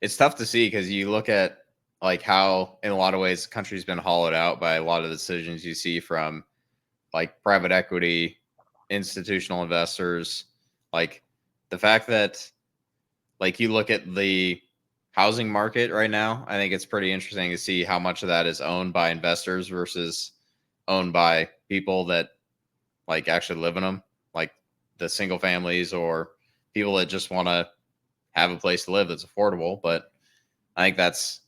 it's tough to see because you look at like how in a lot of ways the country's been hollowed out by a lot of the decisions you see from like private equity, institutional investors, like the fact that like you look at the housing market right now, I think it's pretty interesting to see how much of that is owned by investors versus owned by people that like actually live in them, like the single families or people that just want to have a place to live that's affordable. But I think that's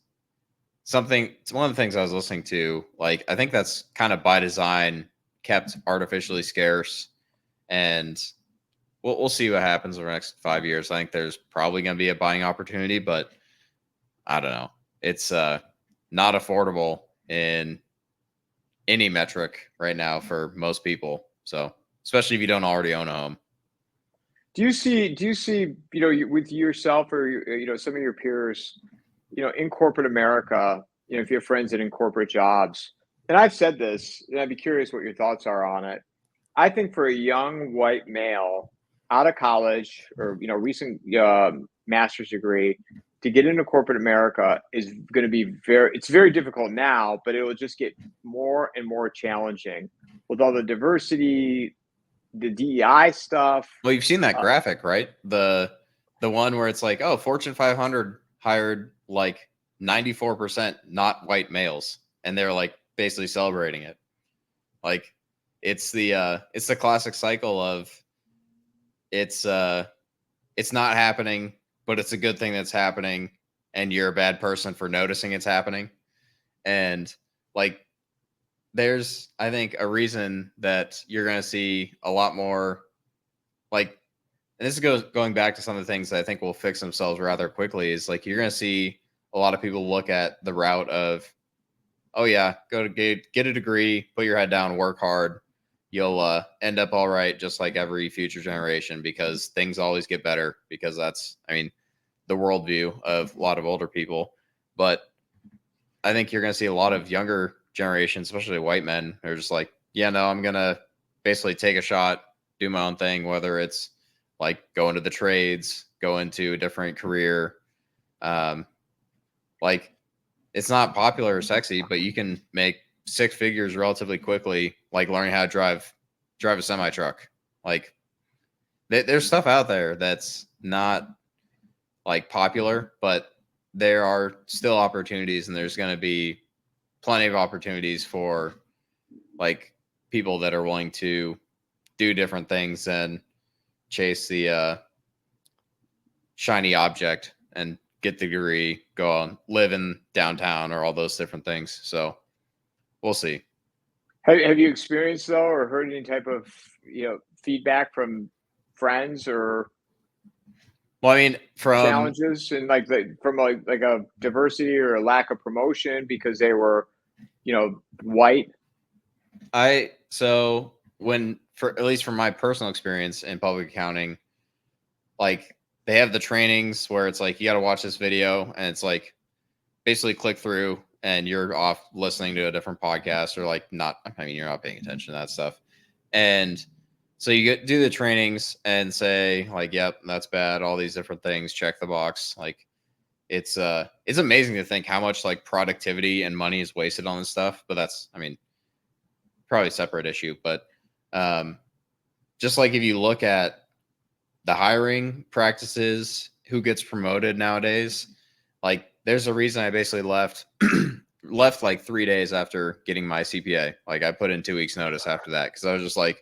something, it's one of the things I was listening to. Like, I think that's kind of by design kept artificially scarce. And we'll see what happens over the next 5 years. I think there's probably going to be a buying opportunity, but I don't know. It's not affordable in any metric right now for most people. So, especially if you don't already own a home. Do you see, with yourself or, some of your peers, in corporate America, if you have friends that in corporate jobs, and I've said this, and I'd be curious what your thoughts are on it. I think for a young white male out of college or, recent master's degree to get into corporate America is going to be it's very difficult now, but it will just get more and more challenging with all the diversity, the DEI stuff. Well, you've seen that graphic, right? The one where it's like, oh, Fortune 500 hired like 94% not white males, and they're like basically celebrating it. Like it's the classic cycle of it's not happening, but it's a good thing that's happening, and you're a bad person for noticing it's happening. And like there's, I think, a reason that you're going to see a lot more like, and this is going back to some of the things that I think will fix themselves rather quickly, is like you're going to see a lot of people look at the route of, oh yeah, go to get a degree, put your head down, work hard. You'll end up all right, just like every future generation, because things always get better, because that's, I mean, the worldview of a lot of older people. But I think you're going to see a lot of younger generations, especially white men, who are just like, yeah, no, I'm going to basically take a shot, do my own thing, whether it's like go into the trades, go into a different career. Like it's not popular or sexy, but you can make 6 figures relatively quickly, like learning how to drive a semi truck. Like there's stuff out there that's not like popular, but there are still opportunities, and there's going to be plenty of opportunities for like people that are willing to do different things and chase the shiny object and get the degree, go on, live in downtown, or all those different things. So we'll see. Have you experienced though, or heard any type of feedback from friends or Well, I mean, from challenges and from a diversity or a lack of promotion because they were white? So when, for at least from my personal experience in public accounting, like they have the trainings where it's like you got to watch this video, and it's like basically click through and you're off listening to a different podcast, or like not, I mean, you're not paying attention to that stuff. And so you do the trainings and say like, yep, that's bad, all these different things, check the box. Like it's amazing to think how much like productivity and money is wasted on this stuff. But that's, I mean, probably a separate issue. But just like if you look at the hiring practices, who gets promoted nowadays, like there's a reason I basically left like 3 days after getting my CPA. Like I put in 2 weeks notice after that, because I was just like,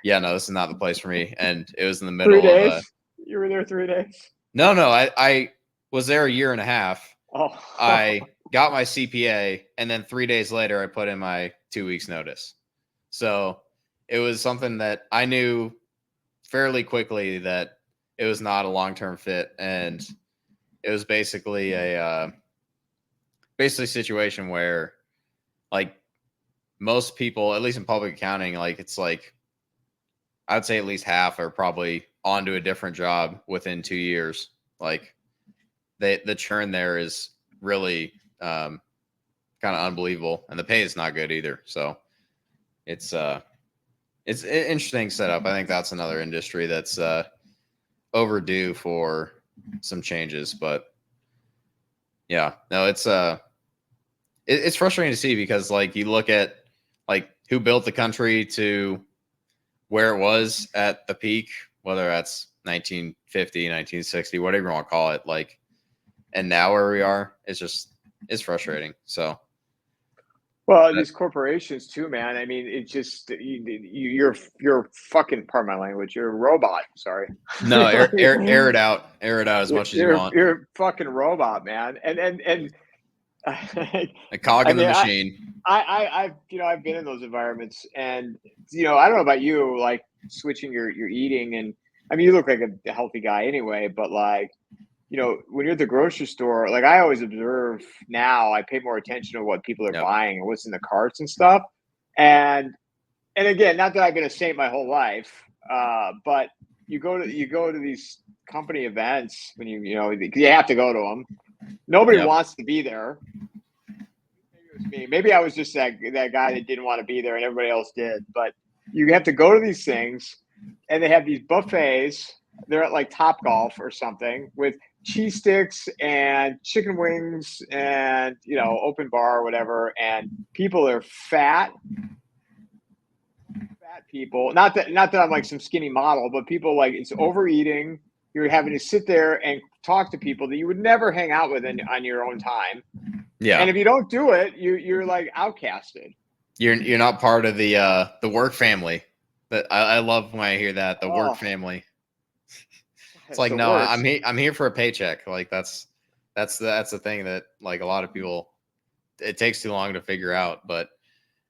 yeah, no, this is not the place for me. And it was in the middle 3 days? of You were there 3 days? no, I was there a year and a half. Oh. I got my CPA, and then 3 days later I put in my 2 weeks notice. So it was something that I knew fairly quickly that it was not a long-term fit, and it was basically a situation where like most people, at least in public accounting, like it's like I'd say at least half are probably onto a different job within 2 years. Like the churn there is really kind of unbelievable, and the pay is not good either. So it's an interesting setup. I think that's another industry that's overdue for some changes, but Yeah, no, it's frustrating to see because like you look at like who built the country to where it was at the peak, whether that's 1950, 1960, whatever you want to call it, like, and now where we are, it's frustrating. So, Well, these corporations too, man. I mean, it's just you're fucking, pardon my language. You're a robot. Sorry. no, air it out as much as you want. You're a fucking robot, man. And A cog I in the mean, machine. I've I've been in those environments, and I don't know about you, like switching your eating, and I mean, you look like a healthy guy anyway, but like, when you're at the grocery store, like I always observe now, I pay more attention to what people are Yep. buying and what's in the carts and stuff. And again, not that I've been a saint my whole life, but you go to these company events when you have to go to them. Nobody Yep. wants to be there. Maybe it was me. Maybe I was just that guy that didn't want to be there, and everybody else did. But you have to go to these things, and they have these buffets. They're at like Top Golf or something with cheese sticks and chicken wings and open bar or whatever. And people are fat people. Not that I'm like some skinny model, but people like it's overeating. You're having to sit there and talk to people that you would never hang out with on your own time. Yeah. And if you don't do it, you're like outcasted. You're not part of the work family. That I love when I hear that, the work family. It's like, no, worst. I'm here for a paycheck. Like that's the thing that like a lot of people, it takes too long to figure out. But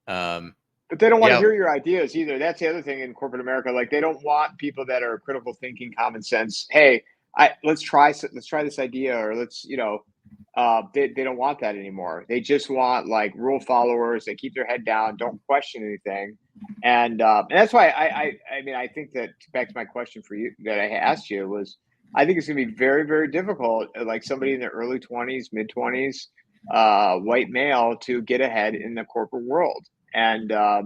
they don't want to hear your ideas either. That's the other thing in corporate America. Like they don't want people that are critical thinking, common sense. Hey, let's try this idea, or let's they don't want that anymore. They just want like rule followers. They keep their head down, don't question anything, and that's why I mean I think that back to my question for you that I asked you was I think it's going to be very, very difficult, like somebody in their early 20s, mid 20s, white male to get ahead in the corporate world. And I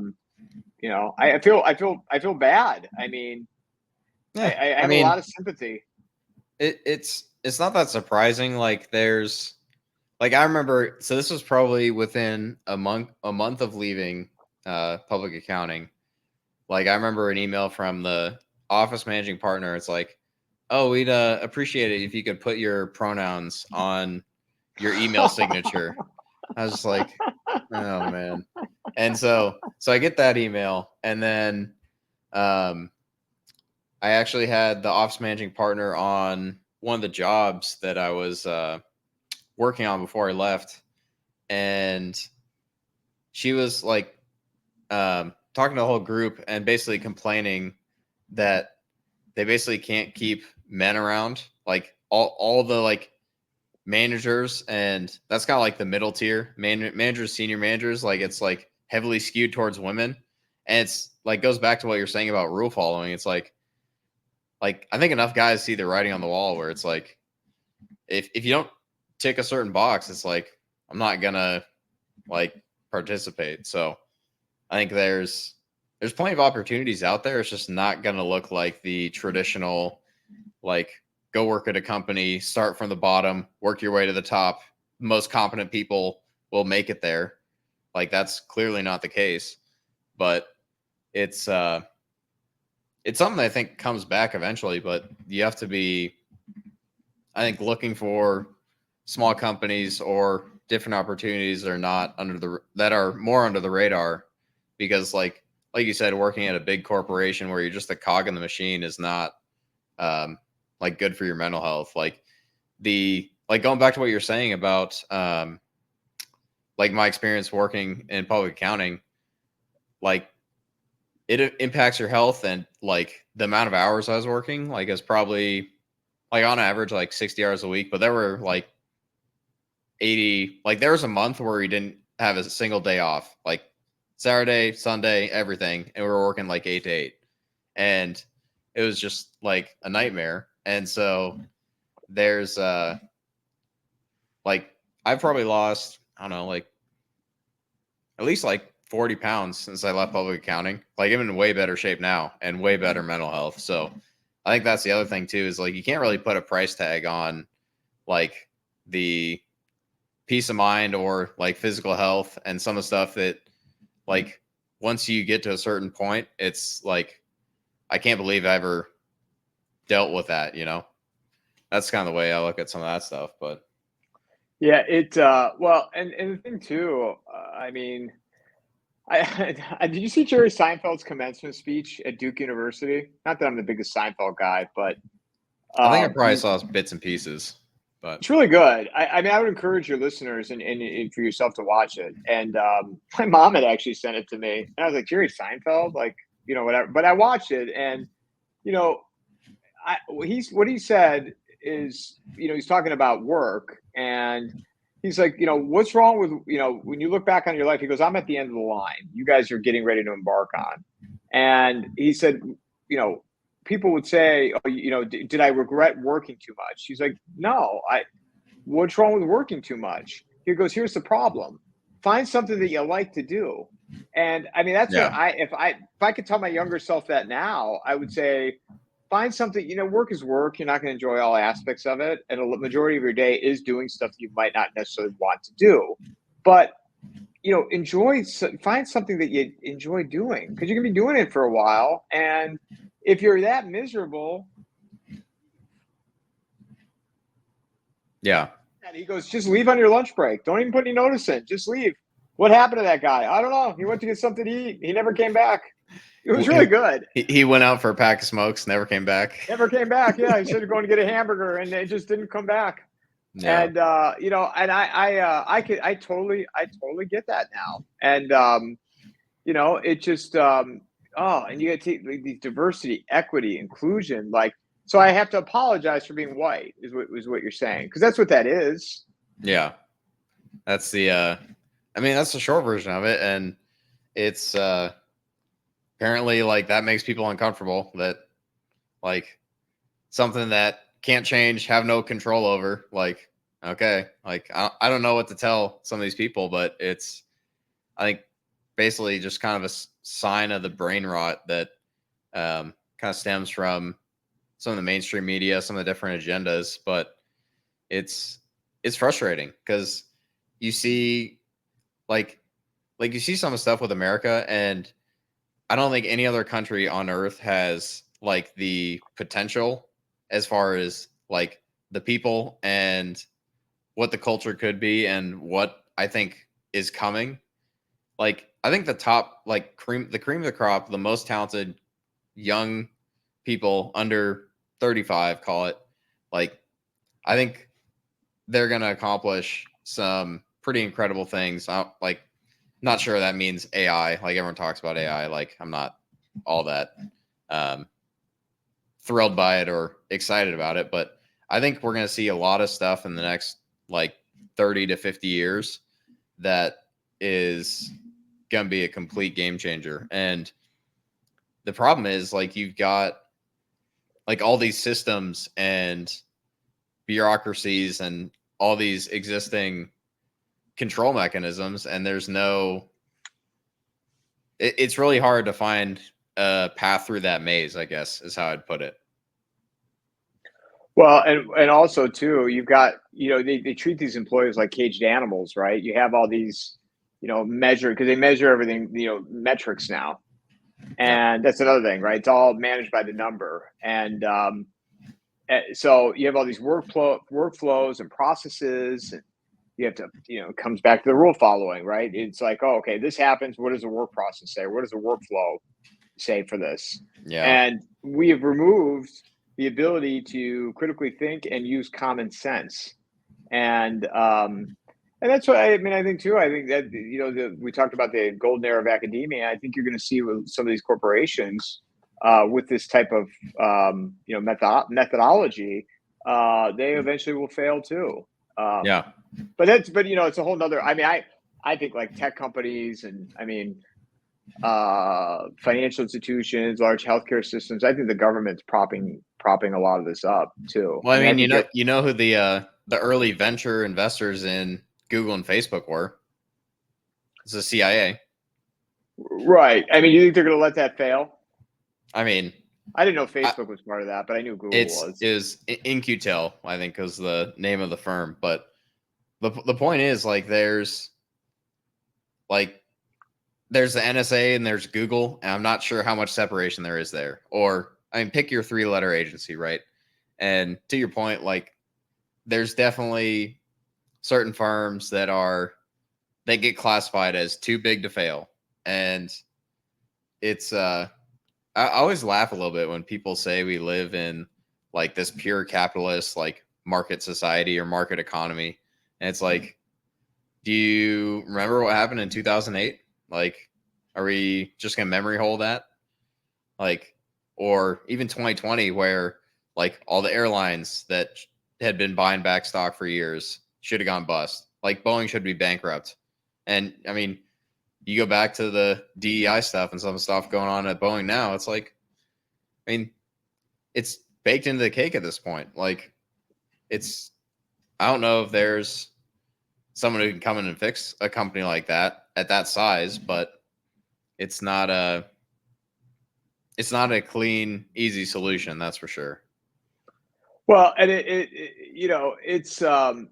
feel bad. I mean, yeah, I have a lot of sympathy. It's not that surprising. Like there's like I remember, so this was probably within a month of leaving public accounting. Like I remember an email from the office managing partner. It's like, oh, we'd appreciate it if you could put your pronouns on your email signature. I was just like, oh man. And so I get that email, and then I actually had the office managing partner on one of the jobs that I was working on before I left, and she was like talking to the whole group and basically complaining that they basically can't keep men around, like all the like managers, and that's kind of like the middle tier managers, senior managers, like it's like heavily skewed towards women, and it's like goes back to what you're saying about rule following. It's like I think enough guys see the writing on the wall where it's like if you don't tick a certain box, it's like I'm not gonna like participate. So I think there's plenty of opportunities out there. It's just not gonna look like the traditional like go work at a company, start from the bottom, work your way to the top. Most competent people will make it there. Like that's clearly not the case, but it's something that I think comes back eventually, but you have to be, I think, looking for small companies or different opportunities that are not that are more under the radar, because like you said, working at a big corporation where you're just a cog in the machine is not like good for your mental health. Like going back to what you're saying about like my experience working in public accounting, like it impacts your health, and like the amount of hours I was working, like is probably like on average like 60 hours a week, but there were like 80, like there was a month where we didn't have a single day off, like Saturday, Sunday, everything, and we were working like 8 to 8, and it was just like a nightmare. And so there's like I've probably lost, I don't know, like at least like 40 pounds since I left public accounting. Like I'm in way better shape now and way better mental health. So I think that's the other thing too, is like you can't really put a price tag on like the peace of mind or like physical health and some of the stuff that like once you get to a certain point, it's like I can't believe I ever dealt with that, you know. That's kind of the way I look at some of that stuff. But Yeah, well, and the thing too, I mean, did you see Jerry Seinfeld's commencement speech at Duke University? Not that I'm the biggest Seinfeld guy, but I think I probably he's saw bits and pieces. But it's really good. I mean, I would encourage your listeners and for yourself to watch it. And my mom had actually sent it to me, and I was like, Jerry Seinfeld, like, you know, whatever. But I watched it, and you know, what he said is, you know, he's talking about work, and he's like, you know, what's wrong with, you know, when you look back on your life, he goes, I'm at the end of the line. You guys are getting ready to embark on. And he said, you know, people would say, oh, you know, did I regret working too much? He's like, no, what's wrong with working too much? He goes, here's the problem. Find something that you like to do. And I mean, that's what yeah, if I could tell my younger self that now, I would say, find something, you know, work is work. You're not going to enjoy all aspects of it. And a majority of your day is doing stuff you might not necessarily want to do. But, you know, find something that you enjoy doing, because you're going to be doing it for a while. And if you're that miserable, yeah. and he goes, just leave on your lunch break. Don't even put any notice in. Just leave. What happened to that guy? I don't know. He went to get something to eat. He never came back. It was really good. He went out for a pack of smokes, never came back. Never came back. Yeah, he said going to get a hamburger, and they just didn't come back. Yeah, And you know, and I totally get that now. And you know, it just and you got to take these diversity, equity, inclusion. Like, so I have to apologize for being white, is what you're saying, because that's what that is. yeah. That's the. I mean, that's the short version of it, and it's apparently like that makes people uncomfortable. That like something that can't change, have no control over. Like, okay, like I don't know what to tell some of these people, but it's I think basically just kind of a sign of the brain rot that kind of stems from some of the mainstream media, some of the different agendas. But it's frustrating because you see like you see some of the stuff with America, and I don't think any other country on earth has like the potential as far as like the people and what the culture could be and what I think is coming. Like I think the top like cream of the crop, the most talented young people under 35, call it, like I think they're going to accomplish some pretty incredible things. Like not sure that means AI. Like everyone talks about AI. Like I'm not all that thrilled by it or excited about it, but I think we're going to see a lot of stuff in the next like 30 to 50 years that is going to be a complete game changer. And the problem is like you've got like all these systems and bureaucracies and all these existing control mechanisms, and there's no it's really hard to find a path through that maze, I guess is how I'd put it. Well, and also too, you've got, you know, they treat these employees like caged animals, right? You have all these, you know, because they measure everything, you know, metrics now. Yep. And that's another thing, right? It's all managed by the number. And so you have all these workflows and processes, and you have to, you know, it comes back to the rule following, right? It's like, oh, okay, this happens. What does the work process say? What does the workflow say for this? Yeah. And we have removed the ability to critically think and use common sense. And that's what I mean. I think too. I think that, you know, we talked about the golden era of academia. I think you're going to see with some of these corporations with this type of you know, methodology, they eventually will fail too. Yeah. But you know, it's a whole nother. I mean, I think like tech companies, and I mean financial institutions, large healthcare systems. I think the government's propping a lot of this up too. Well, I mean, I think you know who the early venture investors in Google and Facebook were? It's the CIA. right. I mean, you think they're going to let that fail? I mean, I didn't know Facebook was part of that, but I knew Google was. is InQtel, I think, is the name of the firm. But the point is like there's the NSA and there's Google, and I'm not sure how much separation there is there. Or I mean, pick your 3-letter agency, right? And to your point, like there's definitely certain firms that get classified as too big to fail. And it's I always laugh a little bit when people say we live in like this pure capitalist like market society or market economy. And it's like, do you remember what happened in 2008? Like, are we just going to memory hole that? Like, or even 2020, where like all the airlines that had been buying back stock for years should have gone bust. Like, Boeing should be bankrupt. And I mean, you go back to the DEI stuff and some stuff going on at Boeing now. It's like, I mean, it's baked into the cake at this point. Like, I don't know if there's someone who can come in and fix a company like that at that size, but it's not a clean, easy solution. That's for sure. Well, and it's to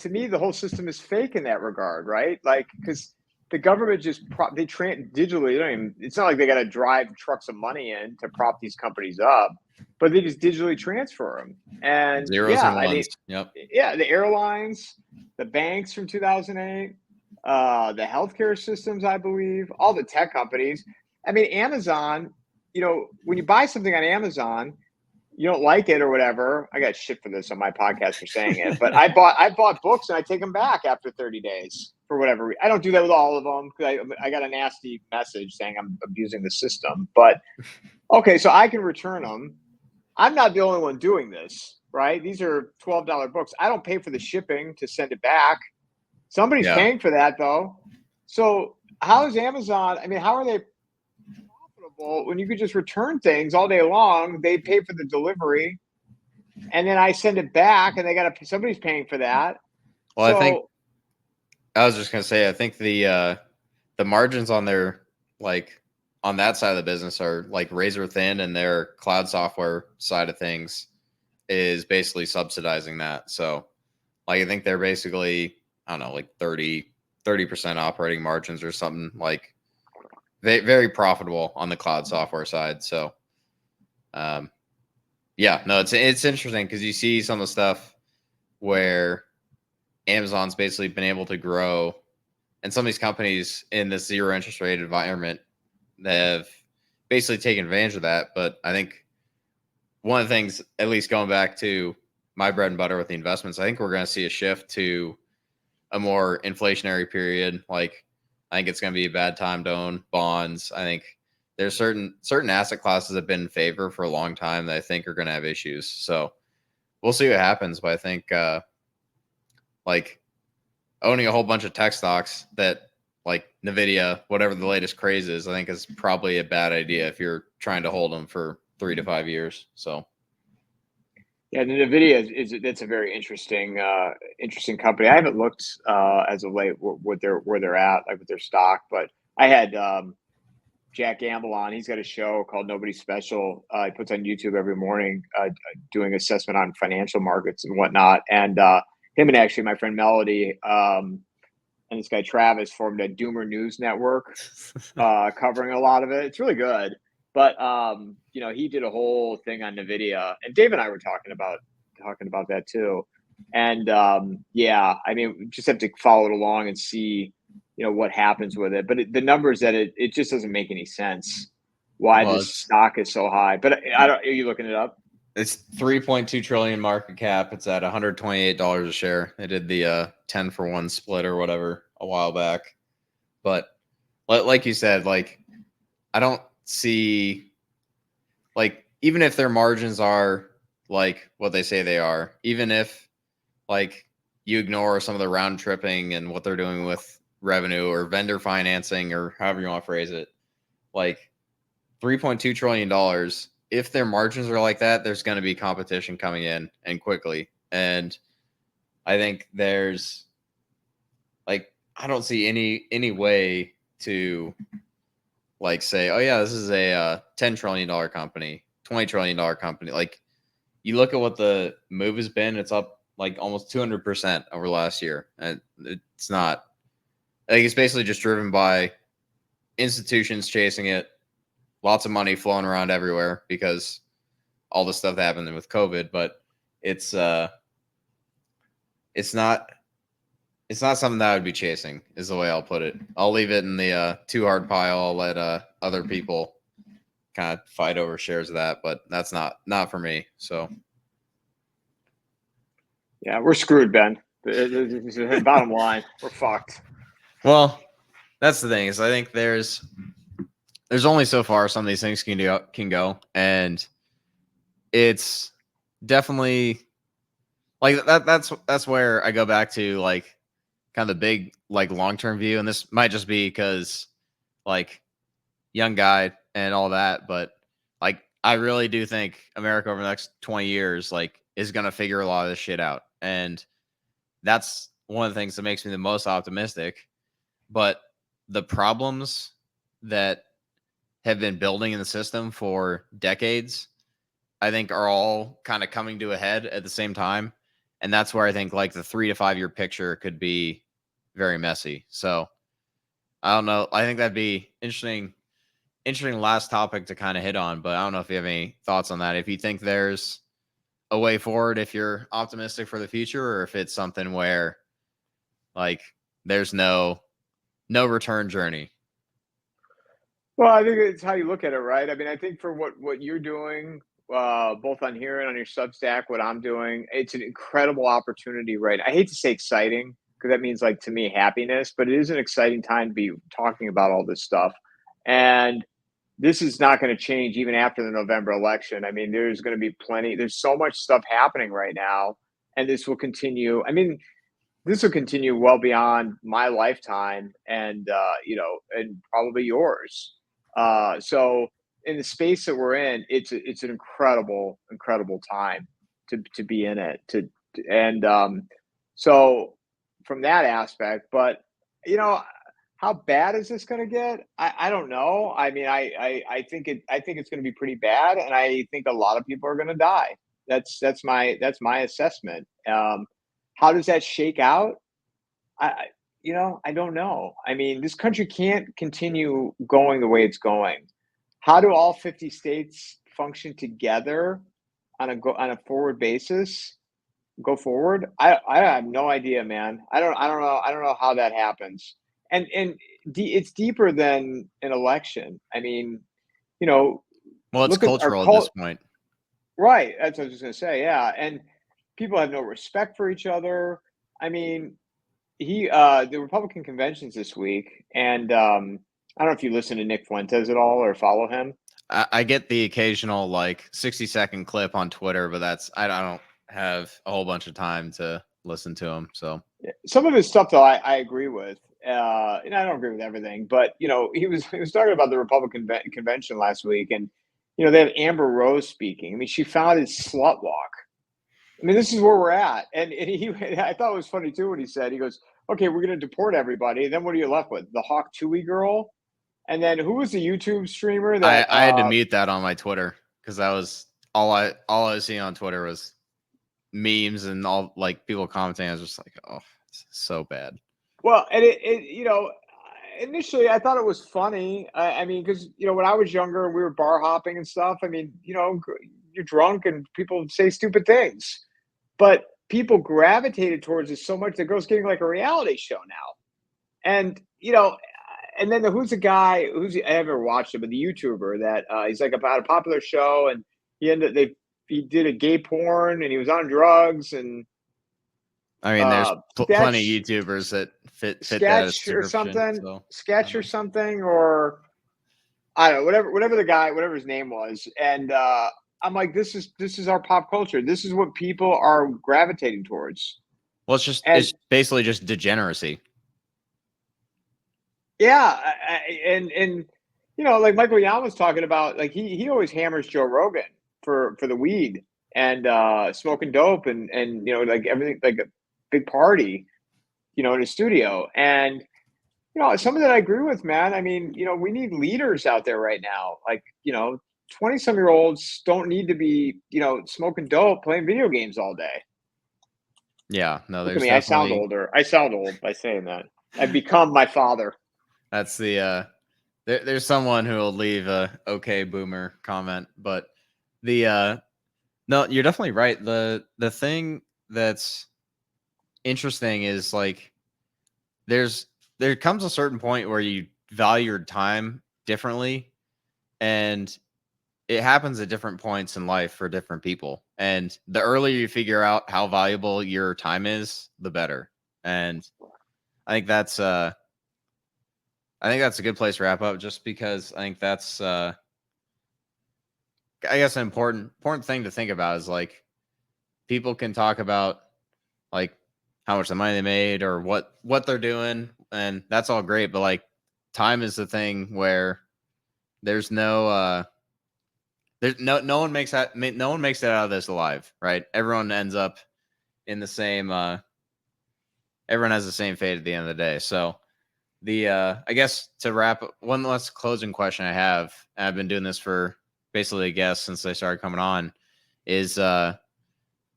me the whole system is fake in that regard, right? Like, because the government just digitally. It's not like they got to drive trucks of money in to prop these companies up, but they just digitally transfer them. And Zeros and ones. Yep. Yeah, the airlines, the banks from 2008, the healthcare systems, I believe, all the tech companies. I mean, Amazon. When you buy something on Amazon, you don't like it or whatever. I got shit for this on my podcast for saying it, but I bought books and I take them back after 30 days for whatever. I don't do that with all of them because I got a nasty message saying I'm abusing the system. But okay, so I can return them. I'm not the only one doing this, right? These are $12 books. I don't pay for the shipping to send it back. Somebody's paying for that though. So how is Amazon? I mean, how are they profitable when you could just return things all day long? They pay for the delivery, and then I send it back, and somebody's paying for that. Well, I was just gonna say, I think the margins on their on that side of the business are like razor thin, and their cloud software side of things is basically subsidizing that. So, like, I think they're basically, I don't know, like 30% operating margins or something, like very profitable on the cloud software side. So, yeah, no, it's interesting because you see some of the stuff where Amazon's basically been able to grow, and some of these companies in this zero interest rate environment, they have basically taken advantage of that. But I think one of the things, at least going back to my bread and butter with the investments, I think we're going to see a shift to a more inflationary period. Like, I think it's going to be a bad time to own bonds. I think there's certain asset classes that have been in favor for a long time that I think are going to have issues. So we'll see what happens. But I think like owning a whole bunch of tech stocks that like Nvidia, whatever the latest craze is, I think is probably a bad idea if you're trying to hold them for 3 to 5 years. So yeah, the Nvidia that's a very interesting company. I haven't looked as of late where they're at, like with their stock, but I had Jack Gamble on. He's got a show called Nobody Special. He puts on YouTube every morning, doing assessment on financial markets and whatnot. And him and actually my friend Melody and this guy Travis formed a Doomer News Network, covering a lot of it. It's really good. But he did a whole thing on Nvidia, and Dave and I were talking about that too. And yeah, I mean, we just have to follow it along and see, what happens with it. But the numbers that it just doesn't make any sense why this stock is so high. But I don't. Are you looking it up? It's 3.2 trillion market cap. It's at $128 a share. They did the 10-for-1 split or whatever a while back. But like you said, like I don't see, like, even if their margins are like what they say they are, even if like you ignore some of the round tripping and what they're doing with revenue or vendor financing or however you want to phrase it, like $3.2 trillion, if their margins are like that, there's going to be competition coming in and quickly. And I think there's like, I don't see any way to like say, oh yeah, this is a $10 trillion company, $20 trillion company. Like, you look at what the move has been, it's up like almost 200% over last year. And it's not, I think it's basically just driven by institutions chasing it, lots of money flowing around everywhere because all the stuff that happened with COVID. But it's not something that I would be chasing, is the way I'll put it. I'll leave it in the too hard pile. I'll let other people kind of fight over shares of that, but that's not for me. So yeah, we're screwed, Ben. Bottom line, we're fucked. Well, that's the thing, is I think there's only so far some of these things can go, and it's definitely like that's where I go back to like kind of the big like long-term view, and this might just be because like young guy and all that, but like I really do think America over the next 20 years like is going to figure a lot of this shit out, and that's one of the things that makes me the most optimistic. But the problems that have been building in the system for decades, I think, are all kind of coming to a head at the same time. And that's where I think like the 3 to 5 year picture could be very messy. So I don't know. I think that'd be interesting last topic to kind of hit on, but I don't know if you have any thoughts on that. If you think there's a way forward, if you're optimistic for the future, or if it's something where like there's no return journey. Well, I think it's how you look at it, right? I mean, I think for what you're doing, both on here and on your Substack, what I'm doing, it's an incredible opportunity, right? I hate to say exciting because that means like to me happiness, but it is an exciting time to be talking about all this stuff. And this is not going to change even after the November election. I mean, there's going to be plenty. There's so much stuff happening right now, and this will continue. I mean, this will continue well beyond my lifetime, and and probably yours. So in the space that we're in, it's an incredible time to be in it. And so from that aspect, but how bad is this going to get? I don't know. I mean, I think it's going to be pretty bad, and I think a lot of people are going to die. That's my assessment. How does that shake out? I don't know. I mean, this country can't continue going the way it's going. How do all 50 states function together on a forward basis? Go forward? I have no idea, man. I don't know. I don't know how that happens. And it's deeper than an election. I mean, well, it's look at our cultural at this point. Right. That's what I was just going to say. Yeah. And people have no respect for each other. I mean, the Republican conventions this week, and I don't know if you listen to Nick Fuentes at all or follow him. I get the occasional like 60-second clip on Twitter, but I don't have a whole bunch of time to listen to him. So some of his stuff, though, I agree with. And I don't agree with everything, but he was talking about the Republican convention last week, and they have Amber Rose speaking. I mean, she founded Slut Walk. I mean, this is where we're at. And I thought it was funny too when he said, he goes, "Okay, we're going to deport everybody. Then what are you left with? The Hawk Tuohy girl." And then who was the YouTube streamer that I had to mute that on my Twitter because that was all I was seeing on Twitter was memes and all like people commenting. I was just like, oh, it's so bad. Well, and initially I thought it was funny. I mean, because when I was younger, we were bar hopping and stuff. I mean, you're drunk and people say stupid things, but people gravitated towards it so much that girls getting like a reality show now. And and then who's the guy I haven't watched it, but the YouTuber that he's like about a popular show, and he did a gay porn and he was on drugs. And I mean, there's plenty of YouTubers that fit that or something, so, sketch or something, or I don't know, whatever the guy, whatever his name was. And I'm like, this is our pop culture. This is what people are gravitating towards. Well, it's basically just degeneracy. Yeah, and like Michael Young was talking about, like he always hammers Joe Rogan for the weed and smoking dope and like everything, like a big party, in a studio. And some of that I agree with, man. I mean, we need leaders out there right now. Like 20-some-year-olds don't need to be smoking dope, playing video games all day. Yeah, no, Look at there's me. I sound definitely older. I sound old by saying that. I've become my father. that's the there's someone who will leave a okay boomer comment, but the no, you're definitely right. The thing that's interesting is like there comes a certain point where you value your time differently, and it happens at different points in life for different people. And the earlier you figure out how valuable your time is, the better. And I think that's a good place to wrap up, just because I think that's I guess an important thing to think about is like people can talk about like how much the money they made or what they're doing, and that's all great, but like time is the thing where there's no one makes it out of this alive, right? Everyone ends up in the same everyone has the same fate at the end of the day. So the I guess to wrap up, one last closing question I have, and I've been doing this for basically a guess since I started coming on, is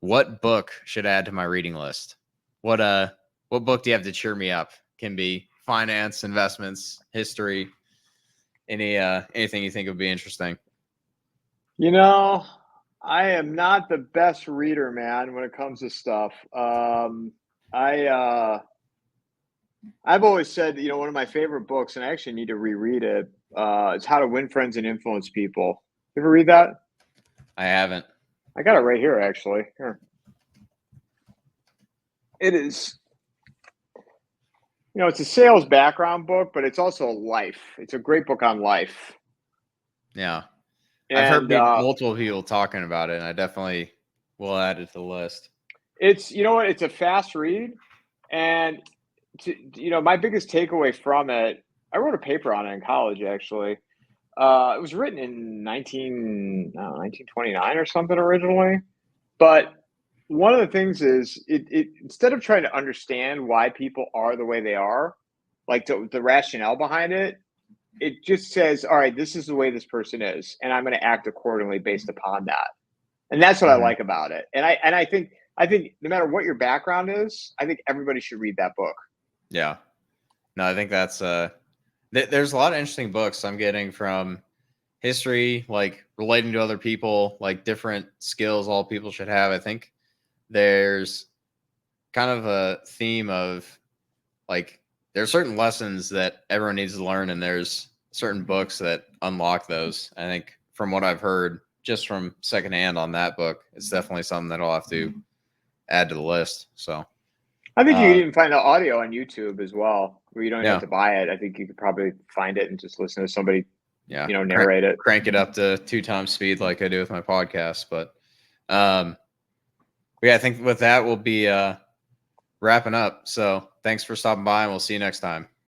what book should I add to my reading list? What book do you have to cheer me up? Can be finance, investments, history, anything you think would be interesting. You know, I am not the best reader, man, when it comes to stuff. I I've always said, one of my favorite books, and I actually need to reread it. It's How to Win Friends and Influence People. You ever read that? I haven't. I got it right here, actually. Here. It is. It's a sales background book, but it's also life. It's a great book on life. Yeah. I've heard And multiple people talking about it, and I definitely will add it to the list. it's, it's a fast read. And, my biggest takeaway from it, I wrote a paper on it in college, actually. It was written in 1929 or something originally. But one of the things is it instead of trying to understand why people are the way they are, like the rationale behind it, it just says, all right, this is the way this person is, and I'm going to act accordingly based upon that. And that's what I Mhm. like about it. And I think no matter what your background is, I think everybody should read that book. Yeah. No, I think that's there's a lot of interesting books I'm getting from history, like relating to other people, like different skills all people should have. I think there's kind of a theme of like there are certain lessons that everyone needs to learn, and there's certain books that unlock those. I think from what I've heard just from secondhand on that book, it's definitely something that I'll have to add to the list. So I think you can uh even find the audio on YouTube as well, where you don't even have yeah, to buy it. I think you could probably find it and just listen to somebody, yeah. narrate it. Crank it up to 2 times speed like I do with my podcast. But um yeah, I think with that we'll be wrapping up. So thanks for stopping by, and we'll see you next time.